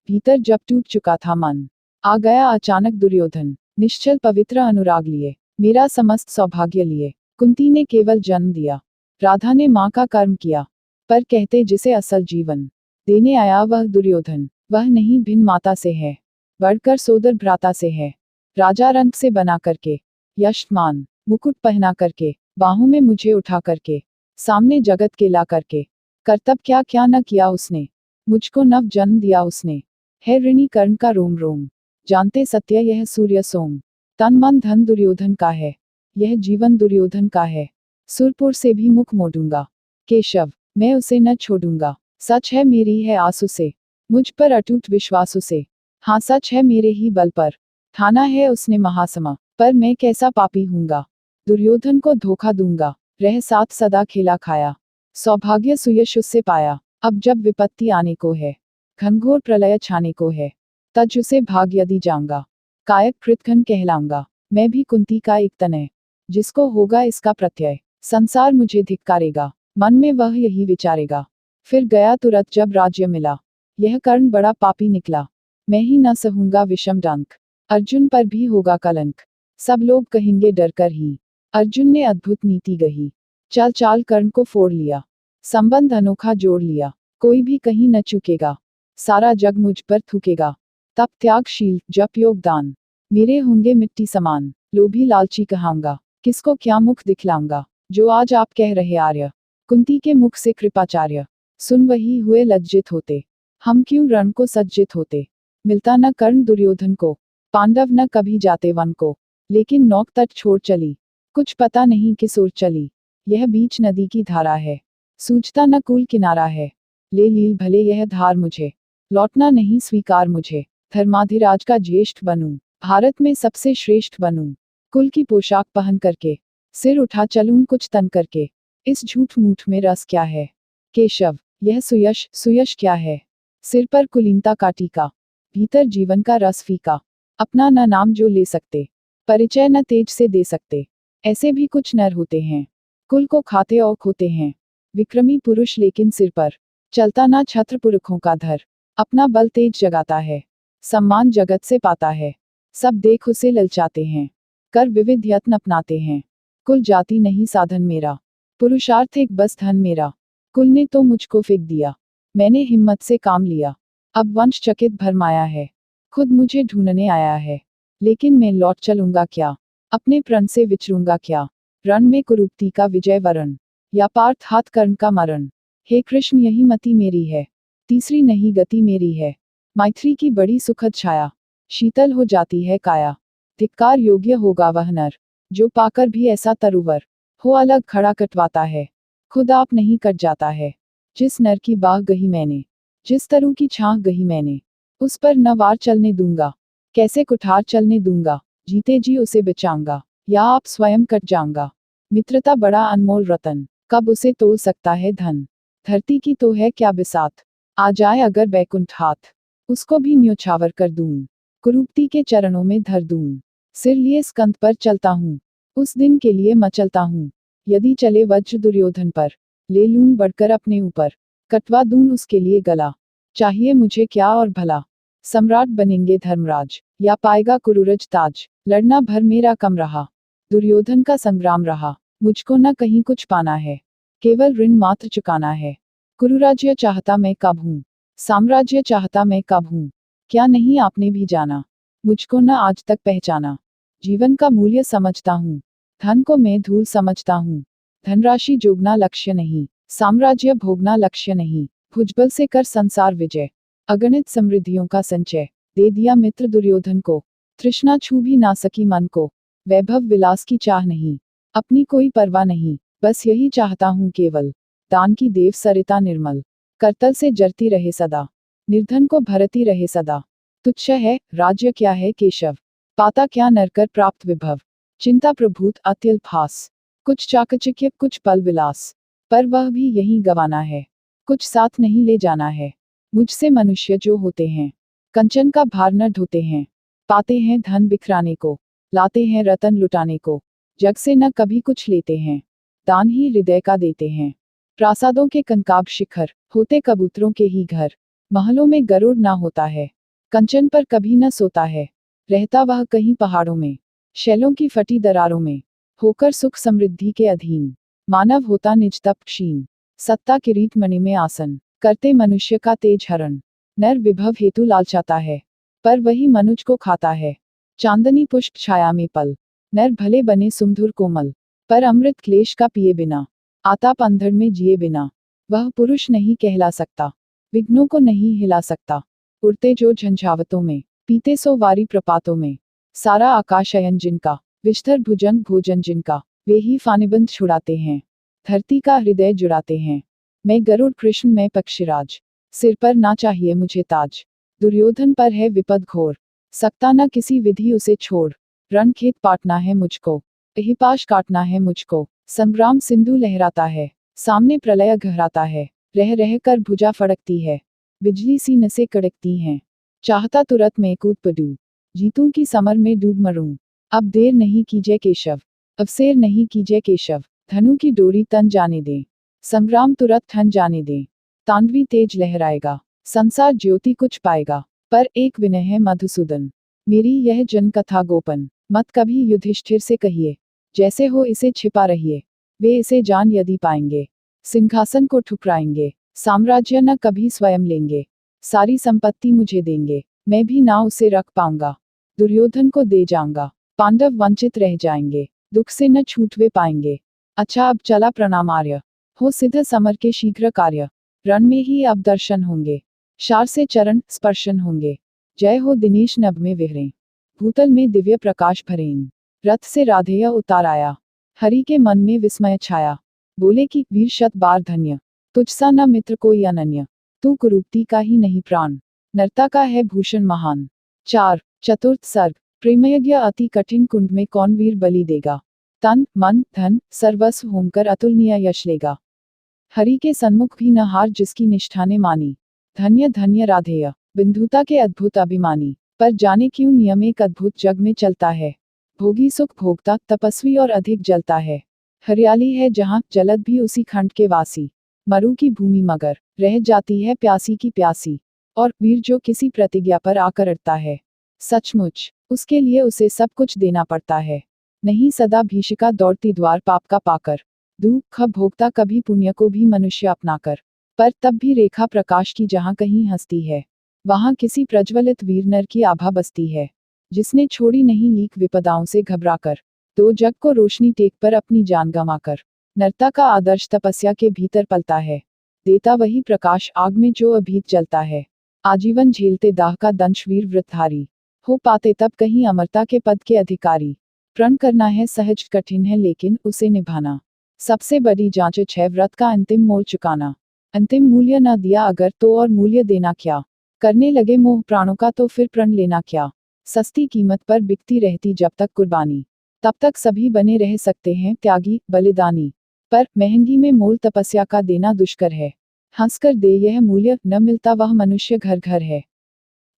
भीतर जब टूट चुका था मन, आ गया अचानक दुर्योधन। निश्चल पवित्र अनुराग लिए, मेरा समस्त सौभाग्य लिए। कुंती ने केवल जन्म दिया, राधा ने माँ का कर्म किया। पर कहते जिसे असल जीवन देने आया वह दुर्योधन, वह नहीं भिन्न माता से है, बढ़कर सोदर भ्राता से है। राजा रंग से बना करके, यशमान मुकुट पहना करके, बाहों में मुझे उठा करके, सामने जगत के ला करके, कर्तव्य क्या क्या न किया उसने, मुझको नव जन्म दिया उसने। है ऋणी कर्ण का रोम रोम, जानते सत्य यह सूर्य सोम। तन मन धन दुर्योधन का है, यह जीवन दुर्योधन का है। सुरपुर से भी मुख मोड़ूंगा, केशव मैं उसे न छोड़ूंगा। सच है मेरी है आस उसे, मुझ पर अटूट विश्वास उसे। हाँ सच है मेरे ही बल पर, ठाना है उसने महासमा। पर मैं कैसा पापी हूँगा, दुर्योधन को धोखा दूंगा। रह साथ सदा खेला खाया, सौभाग्य सुयश उससे पाया। अब जब विपत्ति आने को है, घनघोर प्रलय छाने को है, तज उसे भाग यदि जाऊंगा। कायक कृतघ्न कहलाऊंगा, मैं भी कुंती का एक तनय। जिसको होगा इसका प्रत्यय, संसार मुझे धिक्कारेगा। मन में वह यही विचारेगा, फिर गया तुरंत जब राज्य मिला। यह कर्ण बड़ा पापी निकला, मैं ही न सहूंगा विषम डंक। अर्जुन पर भी होगा कलंक, सब लोग कहेंगे डर कर ही। अर्जुन ने अद्भुत नीति गही, चाल चाल कर्ण को फोड़ लिया। संबंध अनोखा जोड़ लिया, कोई भी कहीं न चूकेगा। सारा जग मुझ पर थूकेगा, तप त्यागशील जप योग दान, मेरे होंगे मिट्टी समान। लोभी लालची कहाऊंगा, किसको क्या मुख दिखलाऊंगा। जो आज आप कह रहे आर्य, कुंती के मुख से कृपाचार्य, सुन वही हुए लज्जित होते। हम क्यों रण को सज्जित होते, मिलता न कर्ण दुर्योधन को। पांडव न कभी जाते वन को, लेकिन नौक तट छोड़ चली। कुछ पता नहीं किस ओर चली, यह बीच नदी की धारा है, सूझता न कूल किनारा है। ले लील भले यह धार मुझे, लौटना नहीं स्वीकार मुझे। धर्माधिराज का ज्येष्ठ बनूं, भारत में सबसे श्रेष्ठ बनूं। कुल की पोशाक पहन करके, सिर उठा चलूं कुछ तन करके। इस झूठ मूठ में रस क्या है, केशव यह सुयश सुयश क्या है। सिर पर कुलीनता का टीका, भीतर जीवन का रस फीका। अपना न नाम जो ले सकते, परिचय न तेज से दे सकते। ऐसे भी कुछ नर होते हैं, कुल को खाते और खोते हैं। विक्रमी पुरुष लेकिन सिर पर चलता ना छत्र पुरखों का धर। अपना बल तेज जगाता है, सम्मान जगत से पाता है। सब देख उसे ललचाते हैं, कर विविध यत्न अपनाते हैं। कुल जाति नहीं साधन मेरा, पुरुषार्थ एक बस धन मेरा। कुल ने तो मुझको फेंक दिया, मैंने हिम्मत से काम लिया। अब वंश चकित भरमाया है, खुद मुझे ढूंढने आया है। लेकिन मैं लौट चलूंगा क्या, अपने प्रण से विचरूंगा क्या। रण में कुरूपति का विजय वरण, या पार्थ हाथ कर्ण का मरण। हे कृष्ण यही मति मेरी है, तीसरी नहीं गति मेरी है। मैत्री की बड़ी सुखद छाया, शीतल हो जाती है काया। धिक्कार योग्य होगा वह नर, जो पाकर भी ऐसा तरुवर हो अलग खड़ा कटवाता है। खुद आप नहीं कट जाता है, जिस नर की बाह गही मैंने, जिस तरु की छाह गही मैंने। उस पर न वार चलने दूंगा, कैसे कुठार चलने दूंगा। जीते जी उसे बचाऊंगा, या आप स्वयं कट जाऊंगा। मित्रता बड़ा अनमोल रतन, कब उसे तोल सकता है धन। धरती की तो है क्या बिसात, आ जाए अगर बैकुंठ हाथ, उसको भी न्योछावर कर दूं। कुरूपति के चरणों में धर दूं, सिर लिए स्कंद पर चलता हूँ। उस दिन के लिए मचलता हूँ, यदि चले वज्र दुर्योधन पर। ले लूं बढ़कर अपने ऊपर, कटवा दूं उसके लिए गला। चाहिए मुझे क्या और भला, सम्राट बनेंगे धर्मराज, या पाएगा कुरुरज ताज। लड़ना भर मेरा कम रहा, दुर्योधन का संग्राम रहा। मुझको न कहीं कुछ पाना है, केवल ऋण मात्र चुकाना है। कुरुराज्य चाहता मैं कब हूँ, साम्राज्य चाहता मैं कब हूँ। क्या नहीं आपने भी जाना, मुझको न आज तक पहचाना। जीवन का मूल्य समझता हूँ, धन को मैं धूल समझता हूँ। धनराशि जोगना लक्ष्य नहीं, साम्राज्य भोगना लक्ष्य नहीं। भुजबल से कर संसार विजय, अगणित समृद्धियों का संचय। दे दिया मित्र दुर्योधन को, तृष्णा छू भी ना सकी मन को। वैभव विलास की चाह नहीं, अपनी कोई परवाह नहीं। बस यही चाहता हूँ केवल, दान की देव सरिता निर्मल। करतल से जरती रहे सदा, निर्धन को भरती रहे सदा। तुच्छ है राज्य क्या है केशव, पाता क्या नरकर प्राप्त विभव। चिंता प्रभूत अत्यल्प हास, कुछ चाकचक्य कुछ पल विलास। पर वह भी यही गवाना है, कुछ साथ नहीं ले जाना है। मुझसे मनुष्य जो होते हैं, कंचन का भार न ढोते हैं। पाते हैं धन बिखराने को, लाते हैं रतन लुटाने को। जग से न कभी कुछ लेते हैं, दान ही हृदय का देते हैं। प्रासादों के कनकाब शिखर, होते कबूतरों के ही घर। महलों में गरुड़ ना होता है, कंचन पर कभी न सोता है। रहता वह कहीं पहाड़ों में, शैलों की फटी दरारों में। होकर सुख समृद्धि के अधीन, मानव होता निज तप क्षीण। सत्ता किरीट मणि में आसन, करते मनुष्य का तेज हरण। नर विभव हेतु लालचाता है, पर वही मनुज को खाता है। चांदनी पुष्प छाया में पल, नर भले बने सुमधुर कोमल। पर अमृत क्लेश का पिए बिना, आताप अंधड़ में जिए बिना। वह पुरुष नहीं कहला सकता, विघ्नों को नहीं हिला सकता। उड़ते जो झंझावतों में, पीते सो वारी प्रपातों में। सारा आकाश अयन जिनका, विस्तर भुजंग भोजन जिनका। वे ही फानिबंद छुड़ाते हैं, धरती का हृदय जुड़ाते हैं। मैं गरुड़ कृष्ण मैं पक्षीराज, सिर पर ना चाहिए मुझे ताज। दुर्योधन पर है विपद घोर, सकता न किसी विधि उसे छोड़। रणखेत पाटना है मुझको, अहिपाश काटना है मुझको। संग्राम सिंधु लहराता है, सामने प्रलय गहराता है। रह रह कर भुजा फड़कती है, बिजली सी नसें कड़कती हैं। चाहता तुरंत मैं कूद पड़ूं, जीतूं की समर में डूब मरूं। अब देर नहीं कीजिए केशव, अवसेर नहीं कीजिए केशव। धनु की डोरी तन जाने दें, संग्राम तुरंत ठन जाने दें। तांडवी तेज लहराएगा, संसार ज्योति कुछ पाएगा। पर एक विनय है मधुसूदन, मेरी यह जन कथा गोपन। मत कभी युधिष्ठिर से कहिए, जैसे हो इसे छिपा रहिए। वे इसे जान यदि पाएंगे, सिंहासन को ठुकराएंगे। साम्राज्य न कभी स्वयं लेंगे, सारी संपत्ति मुझे देंगे। मैं भी ना उसे रख पाऊंगा, दुर्योधन को दे जाऊंगा। पांडव वंचित रह जाएंगे, दुख से न छूटवे पाएंगे। अच्छा अब चला प्रणाम आर्य, हो सिद्ध समर के शीघ्र कार्य। रण में ही अब दर्शन होंगे, शार से चरण स्पर्शन होंगे। जय हो दिनेश नभ में विहरें, भूतल में दिव्य प्रकाश भरें। रथ से राधेय उतार आया, हरि के मन में विस्मय छाया। बोले कि वीर शत बार धन्य, तुझसा न मित्र कोई अनन्य। तू कुरूपति का ही नहीं प्राण, नरता का है भूषण महान। 4 चतुर्थ सर्ग, प्रेमयज्ञ अति कठिन कुंड में कौन वीर बलि देगा। तन मन धन सर्वस्व होकर अतुलनीय यश लेगा। हरि के सन्मुख भी न हार जिसकी निष्ठा ने मानी। धन्य धन्य राधेय, बिंधुता के अद्भुत अभिमानी। पर जाने क्यों नियम एक अद्भुत जग में चलता है। भोगी सुख भोगता तपस्वी और अधिक जलता है। हरियाली है जहाँ जलद भी उसी खंड के वासी। मरु की भूमि मगर रह जाती है प्यासी की प्यासी। और वीर जो किसी प्रतिज्ञा पर आकर अड़ता है, सचमुच उसके लिए उसे सब कुछ देना पड़ता है। नहीं सदा भीषिका दौड़ती द्वार पाप का पाकर। दुख भोगता कभी पुण्य को भी मनुष्य अपनाकर। पर तब भी रेखा प्रकाश की जहाँ कहीं हंसती है, वहाँ किसी प्रज्वलित वीर नर की आभा बसती है। जिसने छोड़ी नहीं लीक विपदाओं से घबराकर, तो जग को रोशनी टेक पर अपनी जान गंवाकर। नरता का आदर्श तपस्या के भीतर पलता है, देता वही प्रकाश आग में जो अभीत जलता है। आजीवन झेलते दाह का दंश वीर व्रतधारी, हो पाते तब कहीं अमरता के पद के अधिकारी। प्रण करना है सहज कठिन है लेकिन उसे निभाना सबसे बड़ी जांच है। व्रत का अंतिम मोल चुकाना, अंतिम मूल्य न दिया अगर तो और मूल्य देना क्या। करने लगे मोह प्राणों का तो फिर प्रण लेना क्या। सस्ती कीमत पर बिकती रहती जब तक कुर्बानी, तब तक सभी बने रह सकते हैं त्यागी बलिदानी, पर महंगी में मोल तपस्या का देना दुष्कर है। हंसकर दे यह मूल्य न मिलता वह मनुष्य घर घर है।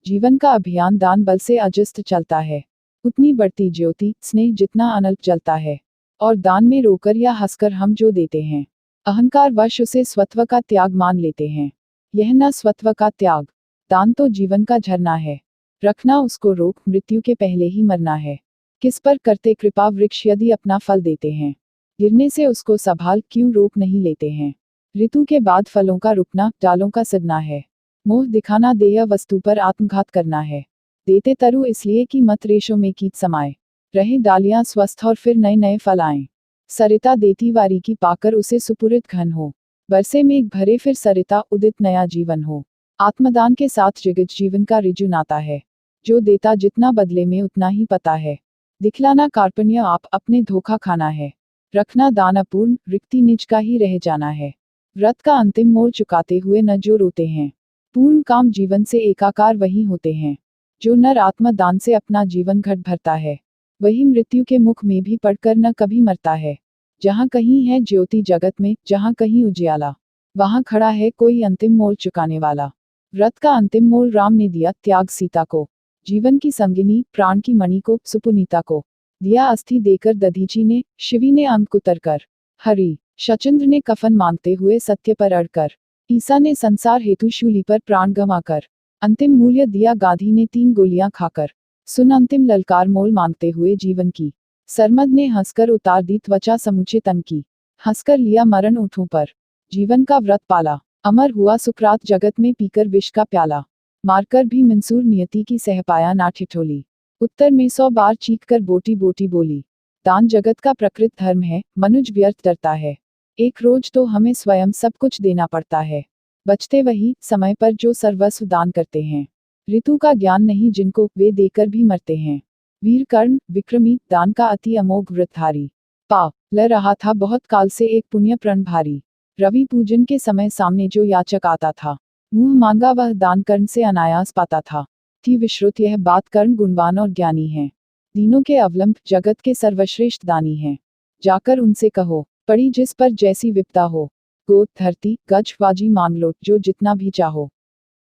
जीवन का अभियान दान बल से अजस्त चलता है। उतनी बढ़ती ज्योति स्नेह जितना अनल्प जलता है। और दान में रोकर या हंसकर हम जो देते हैं, अहंकार वश उसे स्वत्व का त्याग मान लेते हैं। यह न स्वत्व का त्याग, दान तो जीवन का झरना है। रखना उसको रोक मृत्यु के पहले ही मरना है। किस पर करते कृपा वृक्ष यदि अपना फल देते हैं, गिरने से उसको संभाल क्यों रोक नहीं लेते हैं। ऋतु के बाद फलों का रुकना डालों का सड़ना है। मोह दिखाना देय वस्तु पर आत्मघात करना है। देते तरु इसलिए कि मत रेशों में कीट समाये, रहे डालियां स्वस्थ और फिर नए नए फल आएं। सरिता देती वारी की पाकर उसे सुपुरित घन हो, बरसे मेघ भरे फिर सरिता उदित नया जीवन हो। आत्मदान के साथ जगत जीवन का ऋजु नाता है। जो देता जितना बदले में उतना ही पता है। दिखलाना कार्पण्य आप अपने धोखा खाना है। रखना दान अपूर्ण रिक्ति निज का ही रह जाना है। व्रत का अंतिम मोल चुकाते हुए न जो रोते हैं, पूर्ण काम जीवन से एकाकार वही होते हैं। जो नर आत्मदान से अपना जीवन घट भरता है, वही मृत्यु के मुख में भी पड़कर न कभी मरता है। जहाँ कहीं है ज्योति जगत में, जहाँ कहीं उजियाला, वहाँ खड़ा है कोई अंतिम मोल चुकाने वाला। व्रत का अंतिम मोल राम ने दिया त्याग सीता को, जीवन की संगिनी प्राण की मणि को सुपुनीता को। दिया अस्थि देकर दधीची ने, शिवी ने अंक उतर कर, हरि शचंद्र ने कफन मांगते हुए सत्य पर अड़कर, ईसा ने संसार हेतु शूली पर प्राण गंवाकर, अंतिम मूल्य दिया गांधी ने 3 गोलियां खाकर। सुन अंतिम ललकार मोल मांगते हुए जीवन की, सरमद ने हंसकर उतार दी त्वचा समूचे तन की। हंसकर लिया मरण ओठों पर, जीवन का व्रत पाला। अमर हुआ सुकरात जगत में पीकर विष का प्याला। मारकर भी मंसूर नियति की सह पाया ना ठिठोली। उत्तर में 100 बार चीख कर बोटी बोटी बोली। दान जगत का प्रकृत धर्म है, मनुज व्यर्थ डरता है। एक रोज तो हमें स्वयं सब कुछ देना पड़ता है। बचते वही समय पर जो सर्वस्व दान करते हैं। ऋतु का ज्ञान नहीं जिनको, वे देकर भी मरते हैं। वीर कर्ण विक्रमी दान का अति अमोघ व्रतधारी। पा ल रहा था बहुत काल से एक पुण्य प्रण भारी। रवि पूजन के समय सामने जो याचक आता था, मुंह मांगा वह दान कर्ण से अनायास पाता था। थी विश्रुत यह बात कर्ण गुणवान और ज्ञानी है। दीनों के अवलंब जगत के सर्वश्रेष्ठ दानी हैं। जाकर उनसे कहो, पड़ी जिस पर जैसी विपदा हो, गोद धरती गज बाजी मांग लो जो जितना भी चाहो।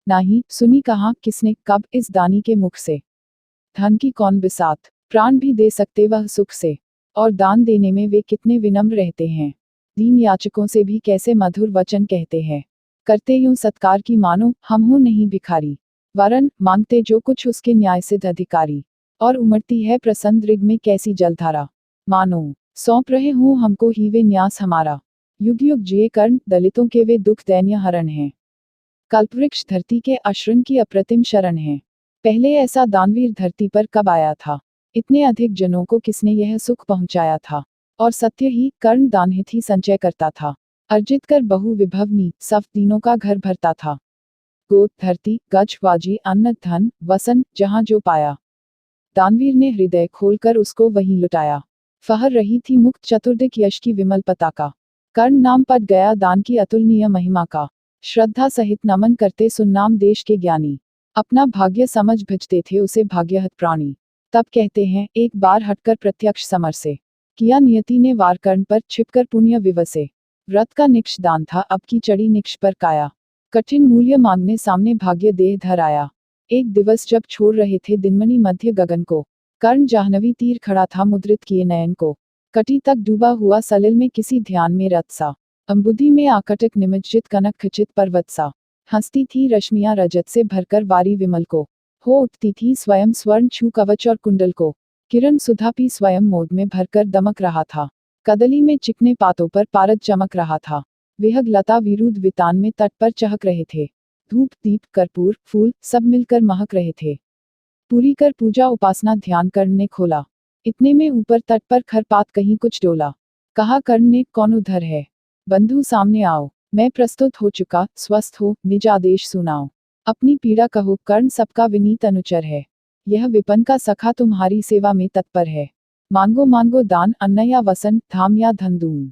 नाही सुनी कहाँ किसने कब इस दानी के मुख से, धन की कौन बिसात प्राण भी दे सकते वह सुख से। और दान देने में वे कितने विनम्र रहते हैं। दीन याचकों से भी कैसे मधुर वचन कहते हैं। करते यूं सत्कार की मानो हम हो नहीं भिखारी। वरन मांगते जो कुछ उसके न्याय सिद्ध अधिकारी। और उमड़ती है प्रसन्न ऋग में कैसी जलधारा। मानो सौंप रहे हूँ हमको ही वे न्यास हमारा। युग युग जिए कर्ण दलितों के वे दुख दैन्य हरण हैं। कल्पवृक्ष धरती के अश्रुन की अप्रतिम शरण है। पहले ऐसा दानवीर धरती पर कब आया था। इतने अधिक जनों को किसने यह सुख पहुंचाया था। और सत्य ही कर्ण दानहित ही संचय करता था। अर्जित कर बहु विभवनी सब तीनों का घर भरता था। गोद धरती गज वाजी अन्न धन वसन जहां जो पाया, दानवीर ने हृदय खोलकर उसको वहीं लुटाया। फहर रही थी मुक्त चतुर्दिक यश की विमल पताका। कर्ण नाम पद गया दान की अतुलनीय महिमा का। श्रद्धा सहित नमन करते सुन्नाम देश के ज्ञानी। अपना भाग्य समझ भजते थे उसे भाग्यहत प्राणी। तब कहते हैं एक बार हटकर प्रत्यक्ष समर से, किया नियति ने वार कर्ण पर छिपकर पुण्य विवसे। व्रत का निक्ष दान था अब की चढ़ी निक्ष पर काया। कठिन मूल्य मांगने सामने भाग्य देह धर आया। एक दिवस जब छोड़ रहे थे दिनमणि मध्य गगन को, कर्ण जाह्नवी तीर खड़ा था मुद्रित किए नयन को। कटी तक डूबा हुआ सलिल में किसी ध्यान में रत सा, अंबुधि में आकटक निमज्जित कनक खचित पर्वत सा। हंसती थी रश्मियां रजत से भरकर वारी विमल को। हो उठती थी स्वयं स्वर्ण छू कवच और कुंडल को। किरण सुधा पी स्वयं मोद में भरकर दमक रहा था। कदली में चिकने पातों पर पारद चमक रहा था। विहग लता विरुद्ध वितान में तट पर चहक रहे थे। धूप दीप कर्पूर फूल सब मिलकर महक रहे थे। पूरी कर पूजा उपासना ध्यान कर्ण ने खोला। इतने में ऊपर तट पर खरपात कहीं कुछ डोला। कहा कर्ण ने कौन उधर है, बंधु सामने आओ। मैं प्रस्तुत हो चुका स्वस्थ हो निज आदेश सुनाओ। अपनी पीड़ा कहो कर्ण सबका विनीत अनुचर है। यह विपन का सखा तुम्हारी सेवा में तत्पर है। मांगो मांगो दान अन्न या वसन धाम या धन दून।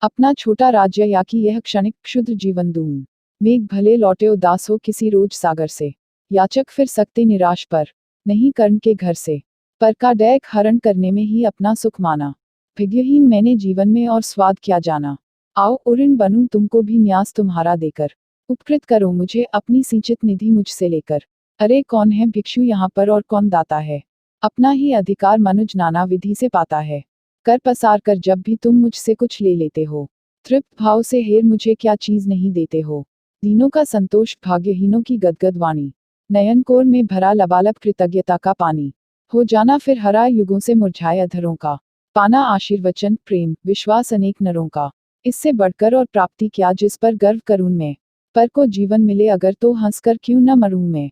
अपना छोटा राज्य या कि यह क्षणिक क्षुद्र जीवन दून। मेघ भले लौटे उदास हो किसी रोज सागर से, याचक फिर सकते निराश पर नहीं कर्ण के घर से। पर का डैक हरण करने में ही अपना सुख माना। भिग्यहीन मैंने जीवन में और स्वाद क्या जाना। आओ उऋण बनूं तुमको भी न्यास तुम्हारा देकर। उपकृत करो मुझे अपनी सिंचित निधि मुझसे लेकर। अरे कौन है भिक्षु यहाँ पर और कौन दाता है। अपना ही अधिकार मनुज नाना विधि से पाता है। कर पसार कर जब भी तुम मुझसे कुछ ले लेते हो। तृप्त भाव से हेर मुझे क्या चीज नहीं देते हो। दीनों का संतोष भाग्यहीनों की गदगद वाणी। नयन कोर में भरा लबालब कृतज्ञता का पानी। हो जाना फिर हरा युगों से मुरझाए अधरों का। पाना आशीर्वचन प्रेम विश्वास अनेक नरों का। इससे बढ़कर और प्राप्ति क्या जिस पर गर्व करूं मैं। पर को जीवन मिले अगर तो हंसकर क्यों न मरूं मैं।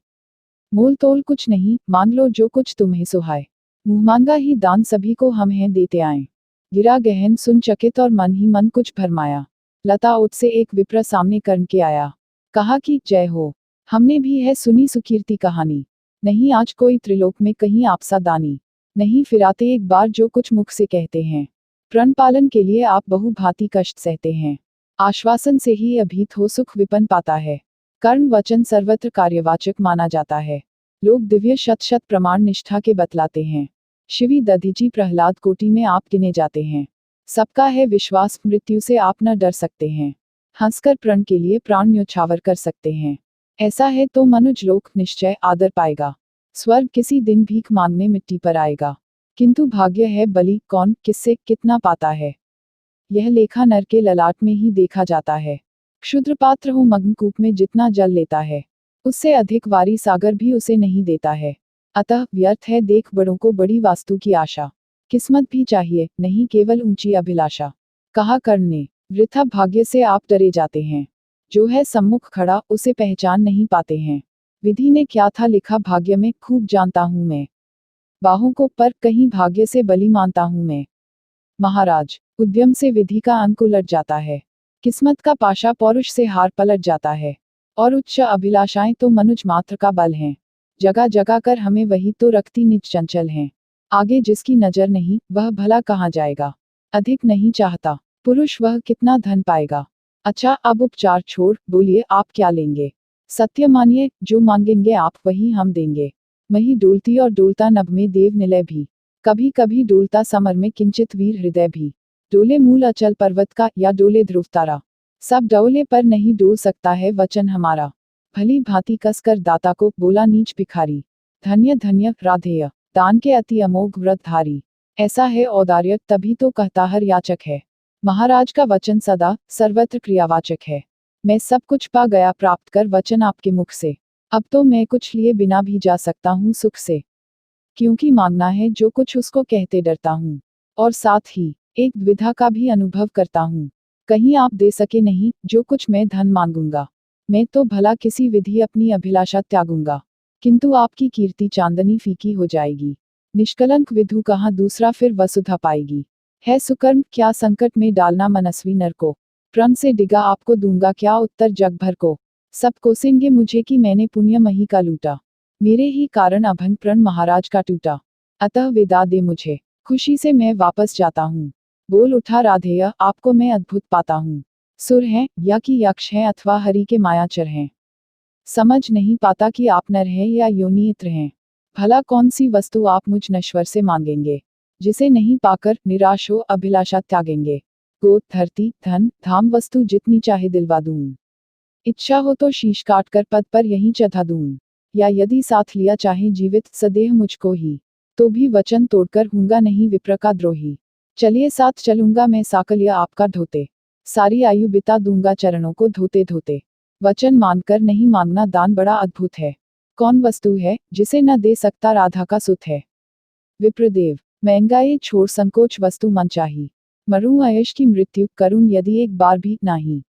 मोल तोल कुछ नहीं मांग लो जो कुछ तुम्हें सुहाए। मुंह मांगा ही दान सभी को हम हैं देते आए। गिरा गहन सुन चकित और मन ही मन कुछ भरमाया। लता ओट से एक विप्र सामने कर्ण के आया। कहा कि जय हो। हमने भी है सुनी सुकीर्ति कहानी। नहीं आज कोई त्रिलोक में कहीं आपसा दानी। नहीं फिराते एक बार जो कुछ मुख से कहते हैं। प्रण पालन के लिए आप बहु भांति कष्ट सहते हैं। आश्वासन से ही अभीत हो सुख विपन पाता है। कर्ण वचन सर्वत्र कार्यवाचक माना जाता है। लोग दिव्य शत शत प्रमाण निष्ठा के बतलाते हैं। शिवी दधीची प्रहलाद कोटि में आप गिने जाते हैं। सबका है विश्वास मृत्यु से आप न डर सकते हैं। हंसकर प्रण के लिए प्राण न्योछावर कर सकते हैं। ऐसा है तो मनुज लोक निश्चय आदर पाएगा। स्वर्ग किसी दिन भीख मांगने मिट्टी पर आएगा। किंतु भाग्य है बलि कौन किससे कितना पाता है। यह लेखा नर के ललाट में ही देखा जाता है। क्षुद्र पात्र हो मग्न कूप में जितना जल लेता है। उससे अधिक वारी सागर भी उसे नहीं देता है। अतः व्यर्थ है देख बड़ों को बड़ी वास्तु की आशा। किस्मत भी चाहिए नहीं केवल ऊंची अभिलाषा। कहा कर्ण ने वृथा भाग्य से आप डरे जाते हैं। जो है सम्मुख खड़ा उसे पहचान नहीं पाते हैं। विधि ने क्या था लिखा भाग्य में खूब जानता हूं मैं। बाहों को पर कहीं भाग्य से बलि मानता हूं मैं। महाराज उद्यम से विधि का अंक उलट जाता है। किस्मत का पाशा पौरुष से हार पलट जाता है। और उच्च अभिलाषाएं तो मनुज मात्र का बल हैं। जगह जगह कर हमें वही तो रखती निज चंचल हैं। आगे जिसकी नजर नहीं वह भला कहाँ जाएगा। अधिक नहीं चाहता पुरुष वह कितना धन पाएगा। अच्छा अब उपचार छोड़ बोलिए आप क्या लेंगे। सत्य मानिए जो मांगेंगे आप वही हम देंगे। मही डोलती और डोलता नभ में देव निलय भी। कभी कभी डोलता समर में किंचित वीर हृदय भी। डोले मूल अचल पर्वत का या डोले ध्रुव तारा। सब डोले पर नहीं डोल सकता है वचन हमारा। भली भांति कसकर दाता को बोला नीच भिखारी। धन्य धन्य राधेय दान के अति अमोघ व्रतधारी। ऐसा है औदार्य तभी तो कहता हर याचक है। महाराज का वचन सदा सर्वत्र क्रियावाचक है। मैं सब कुछ पा गया प्राप्त कर वचन आपके मुख से। अब तो मैं कुछ लिए बिना भी जा सकता हूँ सुख से। क्योंकि मांगना है जो कुछ उसको कहते डरता हूँ। और साथ ही एक द्विधा का भी अनुभव करता हूँ। कहीं आप दे सके नहीं जो कुछ मैं धन मांगूंगा। मैं तो भला किसी विधि अपनी अभिलाषा त्यागूंगा। किंतु आपकी कीर्ति चांदनी फीकी हो जाएगी। निष्कलंक विधु कहाँ दूसरा फिर वसुधा पाएगी। है सुकर्म क्या संकट में डालना मनस्वी नर को। प्रण से डिगा आपको दूंगा क्या उत्तर जग भर को। सब कोसेंगे मुझे कि मैंने पुण्य मही का लूटा। मेरे ही कारण अभंग प्रण महाराज का टूटा। अतः विदा दे मुझे खुशी से मैं वापस जाता हूँ। बोल उठा राधेय आपको मैं अद्भुत पाता हूँ। सुर हैं या कि यक्ष हैं अथवा हरि के मायाचर हैं। समझ नहीं पाता कि आप नर हैं या योनित्र हैं। भला कौन सी वस्तु आप मुझ नश्वर से मांगेंगे। जिसे नहीं पाकर निराश हो अभिलाषा त्यागेंगे। गोद धरती धन धाम वस्तु जितनी चाहे दिलवा दूं। इच्छा हो तो शीश काट कर पद पर यहीं चढ़ा दूं। या यदि साथ लिया चाहे जीवित सदेह मुझको ही। तो भी वचन तोड़कर हूंगा नहीं विप्र का द्रोही। चलिए साथ चलूंगा मैं साकलिया आपका ढोते। सारी आयु बिता दूंगा चरणों को धोते धोते। वचन मानकर नहीं मांगना दान बड़ा अद्भुत है। कौन वस्तु है जिसे न दे सकता राधा का सुत है। विप्रदेव महंगाई छोड़ संकोच वस्तु मन चाही। मरूं अयश की मृत्यु करूं यदि एक बार भी नाही।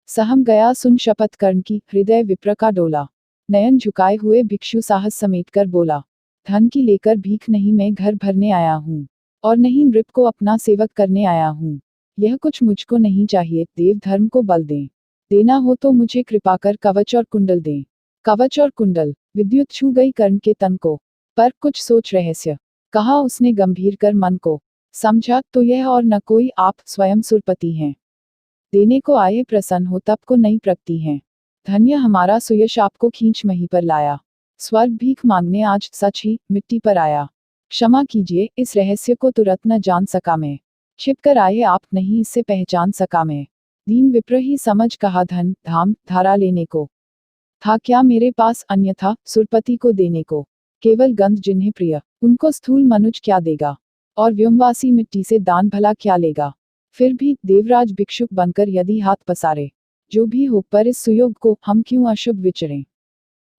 सहम गया सुन शपथ कर्ण की हृदय विप्र का डोला। नयन झुकाए हुए भिक्षु साहस समेटकर बोला। धन की लेकर भीख नहीं मैं घर भरने आया हूँ। और नहीं नृप को अपना सेवक करने आया हूँ। यह कुछ मुझको नहीं चाहिए देव धर्म को बल दें। देना हो तो मुझे कृपा कर कवच और कुंडल दें। कवच और कुंडल विद्युत छू गई कर्ण के तन को। पर कुछ सोच रहस्य कहा उसने गंभीर कर मन को। समझा तो यह और न कोई आप स्वयं सुरपति हैं। देने को आए प्रसन्न हो तब को नहीं प्रगति हैं। धन्य हमारा सुयश आपको खींच मही पर लाया। स्वर्ग भीख मांगने आज सच ही मिट्टी पर आया। क्षमा कीजिए, इस रहस्य को तुरंत न जान सका मैं। छिपकर आए आप, नहीं इससे पहचान सका मैं। दीन विप्र ही समझ कहा, धन धाम धारा लेने को था क्या मेरे पास अन्यथा सुरपति को देने को। केवल गंध जिन्हें प्रिय, उनको स्थूल मनुज क्या देगा। और व्योमवासी मिट्टी से दान भला क्या लेगा। फिर भी देवराज भिक्षुक बनकर यदि हाथ पसारे, जो भी हो पर इस सुयोग को हम क्यों अशुभ विचरें।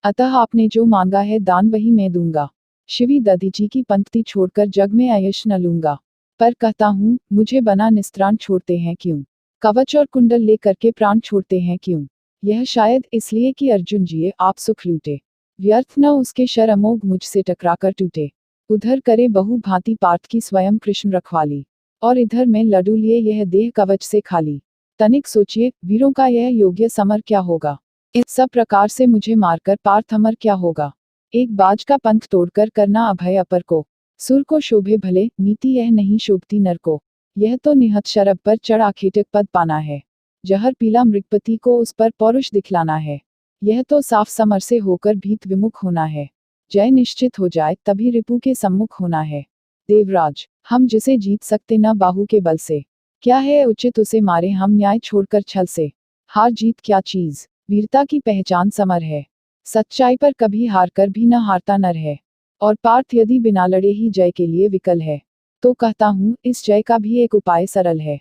अतः आपने जो मांगा है दान वही मैं दूंगा। शिवी दधीची की पंक्ति छोड़कर जग में आयश न लूंगा। पर कहता हूँ, मुझे बना निस्त्राण छोड़ते हैं क्यों। कवच और कुंडल लेकर के प्राण छोड़ते हैं क्यों। यह शायद इसलिए कि अर्जुन जिए आप सुख लूटे। व्यर्थ न उसके शर अमोघ मुझसे टकराकर टूटे। उधर करे बहु भांति पार्थ की स्वयं कृष्ण रखवाली। और इधर मैं लडू लिए यह देह कवच से खाली। तनिक सोचिए, वीरों का यह योग्य समर क्या होगा। इस सब प्रकार से मुझे मारकर पार्थ अमर क्या होगा। एक बाज का पंख तोड़कर करना अभय अपर को। सुर को शोभे भले, नीति यह नहीं शोभती नर को। यह तो निहत शरब पर चढ़ आखेटक पद पाना है। जहर पीला मृगपति को उस पर पौरुष दिखलाना है। यह तो साफ समर से होकर भीत विमुख होना है। जय निश्चित हो जाए तभी रिपु के सम्मुख होना है। देवराज, हम जिसे जीत सकते न बाहु के बल से, क्या है उचित उसे मारे हम न्याय छोड़कर छल से। हार जीत क्या चीज, वीरता की पहचान समर है। सच्चाई पर कभी हार कर भी न हारता नर है। और पार्थ यदि बिना लड़े ही जय के लिए विकल है, तो कहता हूँ इस जय का भी एक उपाय सरल है।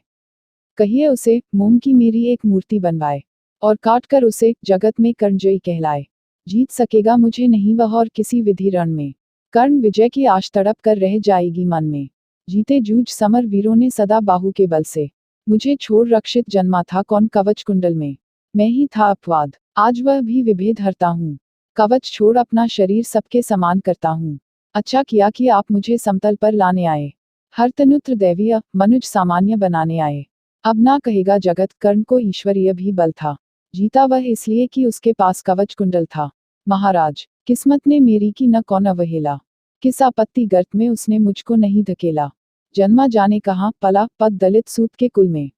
कहिए उसे, मोम की मेरी एक मूर्ति बनवाए, और काट कर उसे जगत में कर्णजयी कहलाए। जीत सकेगा मुझे नहीं वह और किसी विधि रण में। कर्ण विजय की आश तड़प कर रह जाएगी मन में। जीते जूझ समर वीरों ने सदा बाहु के बल से। मुझे छोड़ रक्षित जन्मा था कौन कवच कुंडल में। मैं ही था अपवाद, आज वह भी विभेद हरता हूँ। कवच छोड़ अपना शरीर सबके समान करता हूँ। अच्छा किया कि आप मुझे समतल पर लाने आए। हर तनुत्र दैवीय मनुज सामान्य बनाने आए। अब ना कहेगा जगत कर्ण को ईश्वरीय भी बल था। जीता वह इसलिए कि उसके पास कवच कुंडल था। महाराज, किस्मत ने मेरी की न कौन अवहेला। किस आपत्ति गर्त में उसने मुझको नहीं धकेला। जन्मा जाने कहाँ पला पद दलित सूत के कुल में।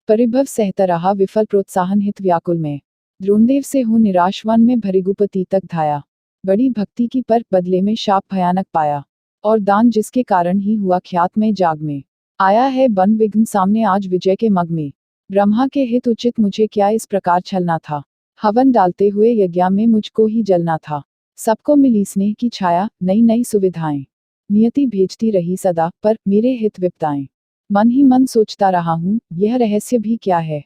परिभव सहता रहा विफल प्रोत्साहन हित व्याकुल में। द्रोणदेव से हूँ निराश वन में भृगुपति तक धाया। बड़ी भक्ति की पर बदले में शाप भयानक पाया। और दान जिसके कारण ही हुआ ख्यात में जाग में। आया है बन विघ्न सामने आज विजय के मग में। ब्रह्मा के हित उचित मुझे क्या इस प्रकार छलना था। हवन डालते हुए यज्ञ में मुझको ही जलना था। सबको मिली स्नेह की छाया, नई नई सुविधाएं। नियति भेजती रही सदा, पर मेरे हित विपदाएं। मन ही मन सोचता रहा हूँ, यह रहस्य भी क्या है।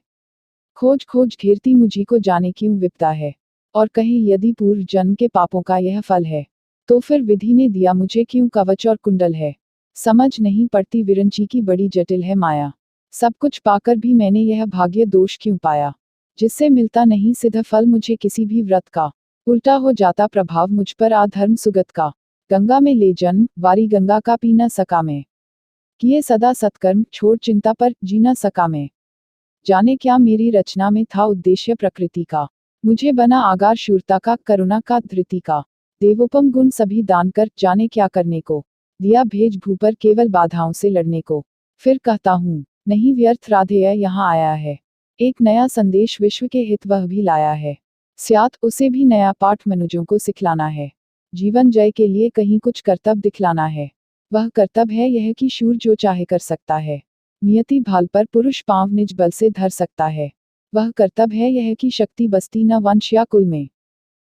खोज खोज घेरती मुझी को जाने क्यों विपदा है। और कहीं यदि पूर्व जन्म के पापों का यह फल है, तो फिर विधि ने दिया मुझे क्यों कवच और कुंडल है। समझ नहीं पड़ती विरंची की बड़ी जटिल है माया। सब कुछ पाकर भी मैंने यह भाग्य दोष क्यों पाया। जिससे मिलता नहीं सिद्ध फल मुझे किसी भी व्रत का। उल्टा हो जाता प्रभाव मुझ पर आधर्म सुगत का। गंगा में ले जन्म, वारी गंगा का पी न सका मैं। किए सदा सत्कर्म, छोड़ चिंता पर जी न सका मैं। जाने क्या मेरी रचना में था उद्देश्य प्रकृति का। मुझे बना आगार शूरता का, करुणा का, धृति का। देवोपम गुण सभी दान कर जाने क्या करने को। दिया भेज भू पर केवल बाधाओं से लड़ने को। फिर कहता हूँ, नहीं व्यर्थ राधेय यहाँ आया है। एक नया संदेश विश्व के हित वह भी लाया है। स्यात उसे भी नया पाठ मनुजों को सिखलाना है। जीवन जय के लिए कहीं कुछ कर्तव्य दिखलाना है। वह कर्तव्य है यह कि शूर जो चाहे कर सकता है। नियति भाल पर पुरुष पांव निज बल से धर सकता है। वह कर्तव्य है यह कि शक्ति बसती न वंश या कुल में।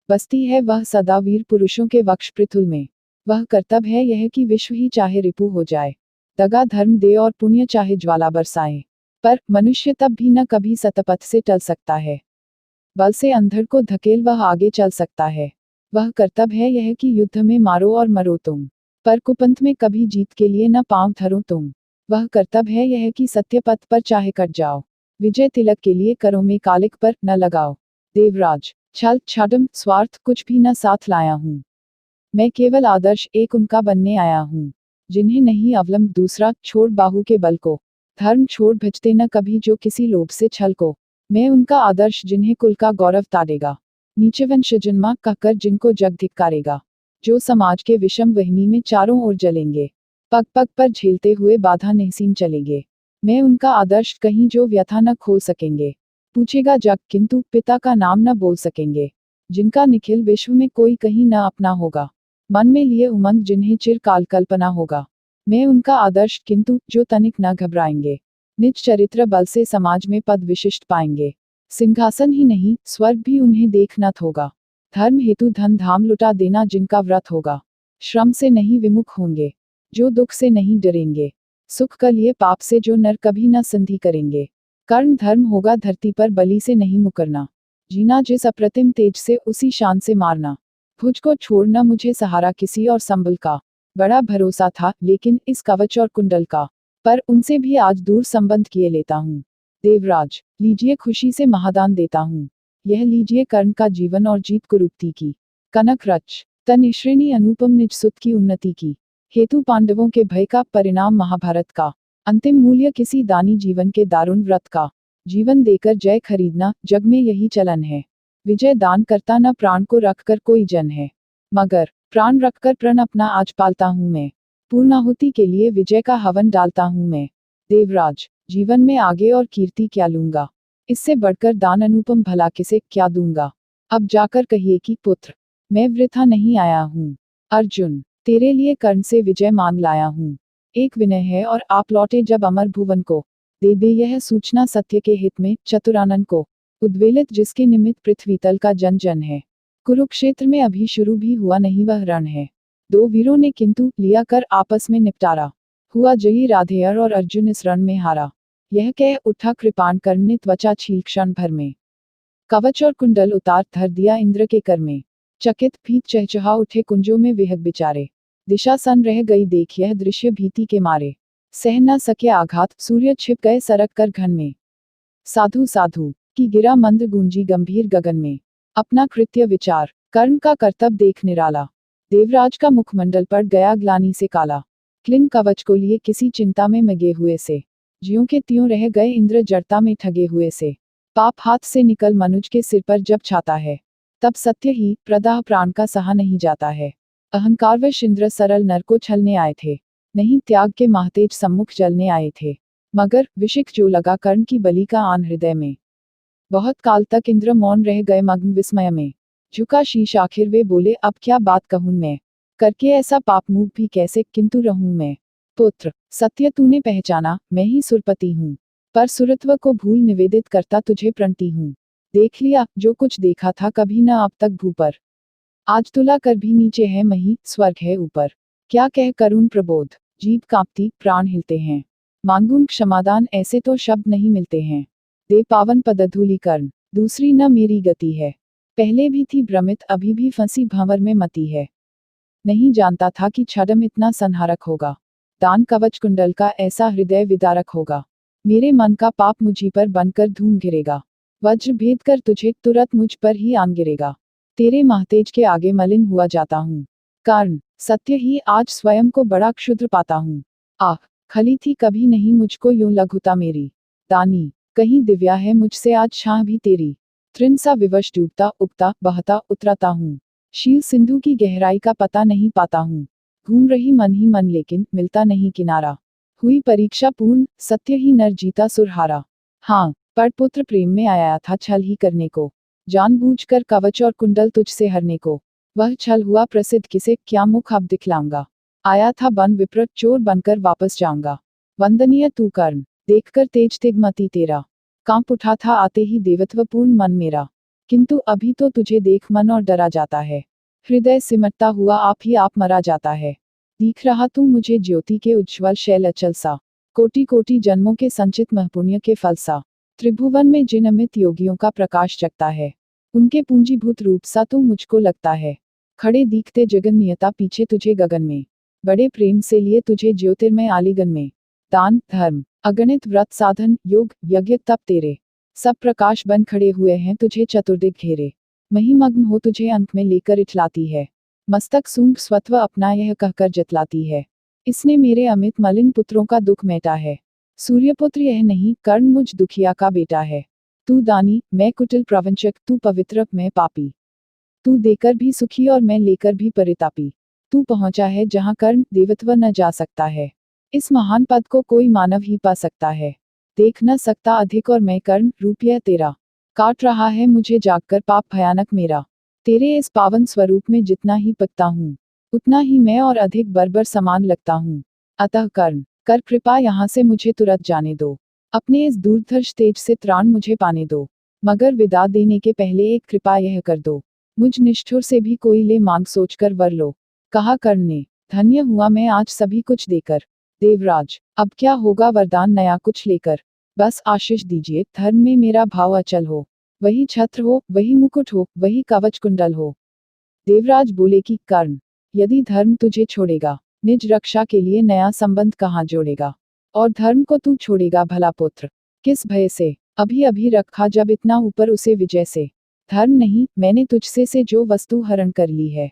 बसती है वह सदा वीर पुरुषों के वक्ष पृथुल में। वह कर्तव्य है यह कि विश्व ही चाहे रिपु हो जाए। दगा धर्म दे और पुण्य चाहे ज्वाला बरसाए। पर मनुष्य तब भी न कभी सतपथ से टल सकता है। बल से अंधड़ को धकेल वह आगे चल सकता है। वह कर्तव्य है यह कि युद्ध में मारो और मरो तुम, पर कुपंथ में कभी जीत के लिए न पांव धरो तुम। वह कर्तव्य है यह कि सत्य पथ पर चाहे कट जाओ। विजय तिलक के लिए करो में कालिक पर न लगाओ। देवराज, छल छाडम स्वार्थ कुछ भी न साथ लाया हूँ। मैं केवल आदर्श एक उनका बनने आया हूँ, जिन्हें नहीं अवलंब दूसरा छोड़ बाहु के बल को। धर्म छोड़ भजते न कभी जो किसी लोभ से छल को। मैं उनका आदर्श जिन्हें कुल का गौरव ताड़ेगा। नीचे वंश जन्मा कहकर जिनको जग धिक्कारेगा। जो समाज के विषम वहनी में चारों ओर जलेंगे। पग पग पर झेलते हुए बाधा नहसीन चलेंगे। मैं उनका आदर्श कहीं जो व्यथा न खोल सकेंगे। पूछेगा जग किंतु पिता का नाम न बोल सकेंगे। जिनका निखिल विश्व में कोई कहीं न अपना होगा। मन में लिए उमंग जिन्हें चिरकाल कल्पना होगा। मैं उनका आदर्श, किंतु जो तनिक न घबराएंगे, निज चरित्र बल से समाज में पद विशिष्ट पाएंगे। सिंहासन ही नहीं, स्वर्ग भी उन्हें देखना होगा। धर्म हेतु धन धाम लुटा देना जिनका व्रत होगा। श्रम से नहीं विमुख होंगे, जो दुख से नहीं डरेंगे। सुख का लिए पाप से जो नर कभी न संधि करेंगे। कर्ण धर्म होगा धरती पर बलि से नहीं मुकरना। जीना जिस अप्रतिम तेज से उसी शान से मारना। भुज को छोड़ना मुझे सहारा किसी और संबल का। बड़ा भरोसा था लेकिन इस कवच और कुंडल का, पर उनसे भी आज दूर संबंध किए लेता हूँ। देवराज, लीजिए खुशी से महादान देता हूँ। यह लीजिए कर्ण का जीवन और जीत कुरूपति की। कनक रच तन श्रेणी अनुपम निज सुत की उन्नति की। हेतु पांडवों के भय का, परिणाम महाभारत का। अंतिम मूल्य किसी दानी जीवन के दारुण व्रत का। जीवन देकर जय खरीदना जग में यही चलन है। विजय दान करता न प्राण को रखकर कोई जन है। मगर प्राण रखकर प्रण अपना आज पालता हूँ मैं। पूर्णाहुति के लिए विजय का हवन डालता हूँ मैं। देवराज, जीवन में आगे और कीर्ति क्या लूंगा। इससे बढ़कर दान अनुपम भला किसे क्या दूंगा। अब जाकर कहिए कि पुत्र, मैं वृथा नहीं आया हूँ। अर्जुन, तेरे लिए कर्ण से विजय मांग लाया हूँ। एक विनय है और आप लौटे जब अमर भुवन को। दे दे यह सूचना सत्य के हित में चतुरानन को। उद्वेलित जिसके निमित्त पृथ्वी तल का जन जन है। कुरुक्षेत्र में अभी शुरू भी हुआ नहीं वह रण है। दो वीरों ने किंतु लिया कर आपस में निपटारा। हुआ जयी राधेयर और अर्जुन इस रण में हारा। यह कह उठा कृपाण कर्ण ने त्वचा छील क्षण भर में। कवच और कुंडल उतार धर दिया इंद्र के कर में। चकित भीत चहचहा उठे कुंजों में विहग बिचारे। दिशा सन रह गई देख यह दृश्य भीति के मारे। सह न सके आघात सूर्य छिप गए सरक कर घन में। साधु साधु की गिरा मंद गूंजी गंभीर गगन में। अपना कृत्य विचार कर्ण का कर्तव्य देख निराला। देवराज का मुखमंडल पड़ गया ग्लानि से काला। क्लिंग कवच को लिए किसी चिंता में मगे हुए से। ज्यों के त्यों रह गए इंद्र जड़ता में ठगे हुए से। पाप हाथ से निकल मनुज के सिर पर जब छाता है, तब सत्य ही प्रदाह प्राण का सहा नहीं जाता है। अहंकारवश इंद्र सरल नर को छलने आए थे, नहीं त्याग के महातेज सम्मुख जलने आए थे। मगर विशिख जो लगा कर्ण की बलि का आन हृदय में। बहुत काल तक इंद्र मौन रह गए मग्न विस्मय में। झुका शीश आखिर वे बोले अब क्या बात कहूं मैं। करके ऐसा पाप मुख भी कैसे किंतु रहूं मैं। पुत्र, सत्य तूने पहचाना मैं ही सुरपति हूँ। पर सुरत्व को भूल निवेदित करता तुझे प्रणती हूँ। देख लिया जो कुछ देखा था कभी न अब तक भू पर। आज तुला कर भी नीचे है मही स्वर्ग है ऊपर। क्या कह करुण प्रबोध, जीभ कांपती प्राण हिलते हैं। मांगूं क्षमादान ऐसे तो शब्द नहीं मिलते हैं। दे पावन पदधूलि कर्ण, दूसरी न मेरी गति है। पहले भी थी भ्रमित अभी भी फंसी भंवर में मती है। नहीं जानता था कि छद्म इतना संहारक होगा। दान कवच कुंडल का ऐसा हृदय विदारक होगा। मेरे मन का पाप मुझी पर बनकर धूम गिरेगा। वज्र भेद कर तुझे तुरंत मुझ पर ही आन गिरेगा। तेरे महतेज के आगे मलिन हुआ जाता हूँ। कर्ण, सत्य ही आज स्वयं को बड़ा क्षुद्र पाता हूँ। आह, खली थी कभी नहीं मुझको यूं लघुता मेरी। दानी, कहीं दिव्या है मुझसे आज शाह भी तेरी। तृण सा विवश डूबता उगता बहता उतराता हूँ। शील सिंधु की गहराई का पता नहीं पाता हूँ। घूम रही मन ही मन लेकिन मिलता नहीं किनारा। हुई परीक्षा पूर्ण सत्य ही नर जीता सुरहारा। हाँ, पर पुत्र प्रेम में आया था छल ही करने को। जानबूझकर कवच और कुंडल तुझसे हरने को। वह छल हुआ प्रसिद्ध किसे क्या मुख अब दिखलाऊंगा। आया था बन विप्र चोर बनकर वापस जाऊंगा। वंदनीय तू कर्ण, देखकर तेज तिगमती तेरा। कांप उठा था आते ही देवत्वपूर्ण मन मेरा। किंतु अभी तो तुझे देख मन और डरा जाता है। हृदय सिमटता हुआ आप ही आप मरा जाता है। दिख रहा तू मुझे ज्योति के उज्ज्वल शैल अचल सा। कोटि कोटि जन्मों के संचित महपुण्य के फल सा। त्रिभुवन में जिन अमित योगियों का प्रकाश जगता है, उनके पूंजीभूत रूप सा तू मुझको लगता है। खड़े दिखते जगन नियता पीछे तुझे गगन में। बड़े प्रेम से लिए तुझे ज्योतिर्मय आलिंगन में। दान धर्म अगणित व्रत साधन योग यज्ञ तप तेरे। सब प्रकाश बन खड़े हुए हैं तुझे चतुर्दिक घेरे। महिमग्न हो तुझे अंक में लेकर इठलाती है। मस्तक सूंघ स्वत्व अपना यह कहकर जतलाती है। इसने मेरे अमित मलिन पुत्रों का दुख मेटा है। सूर्यपुत्र यह नहीं कर्ण मुझ दुखिया का बेटा है। तू दानी मैं कुटिल प्रवंचक तू पवित्र मैं पापी। तू देकर भी सुखी और मैं लेकर भी परितापी। तू पहुंचा है जहां कर्ण देवत्व न जा सकता है। इस महान पद को कोई मानव ही पा सकता है। देख न सकता अधिक और मैं कर्ण रूप यह तेरा। काट रहा है मुझे जागकर पाप भयानक मेरा। तेरे इस पावन स्वरूप में जितना ही पकता हूँ, उतना ही मैं और अधिक बर्बर समान लगता हूँ। अतः कर्ण, कर कृपा यहाँ से मुझे तुरंत जाने दो। अपने इस दूरदर्श तेज से त्राण मुझे पाने दो। मगर विदा देने के पहले एक कृपा यह कर दो, मुझ निष्ठुर से भी कोई ले मांग सोचकर वर लो। कहा कर्ण ने, धन्य हुआ मैं आज सभी कुछ देकर। देवराज, अब क्या होगा वरदान नया कुछ लेकर। बस आशीष दीजिए, धर्म में मेरा भाव अचल हो। वही छत्र हो, वही मुकुट हो, वही कवच कुंडल हो। देवराज बोले कि कर्ण, यदि धर्म तुझे छोड़ेगा, निज रक्षा के लिए नया संबंध कहाँ जोड़ेगा। और धर्म को तू छोड़ेगा भला पुत्र, किस भय से। अभी अभी रखा जब इतना ऊपर उसे विजय से। धर्म नहीं, मैंने तुझसे से जो वस्तु हरण कर ली है।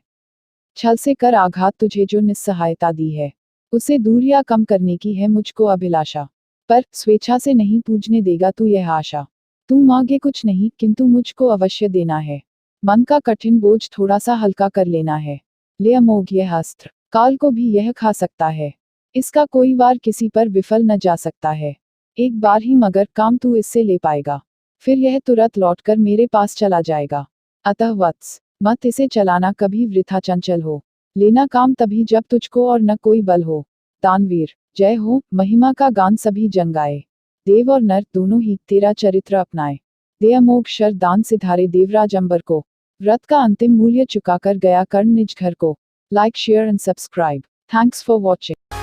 छल से कर आघात तुझे जो निस्सहायता दी है, उसे दूर या कम करने की है मुझको अभिलाषा। पर स्वेच्छा से नहीं पूजने देगा तू यह आशा। तू मांगे कुछ नहीं, किंतु मुझको अवश्य देना है। मन का कठिन बोझ थोड़ा सा हल्का कर लेना है। ले अमोघ यह अस्त्र, काल को भी यह खा सकता है। इसका कोई वार किसी पर विफल न जा सकता है। एक बार ही मगर काम तू इससे ले पाएगा, फिर यह तुरंत लौटकर मेरे पास चला जाएगा। अतः वत्स, मत इसे चलाना कभी वृथा चंचल हो। लेना काम तभी जब तुझको और न कोई बल हो। दानवीर, जय हो, महिमा का गान सभी जंग आए। देव और नर दोनों ही तेरा चरित्र अपनाए। दे अमोघ शर दान सिधारे देवराज अंबर को। व्रत का अंतिम मूल्य चुकाकर गया कर्ण निज घर को। Like share and subscribe. Thanks for watching.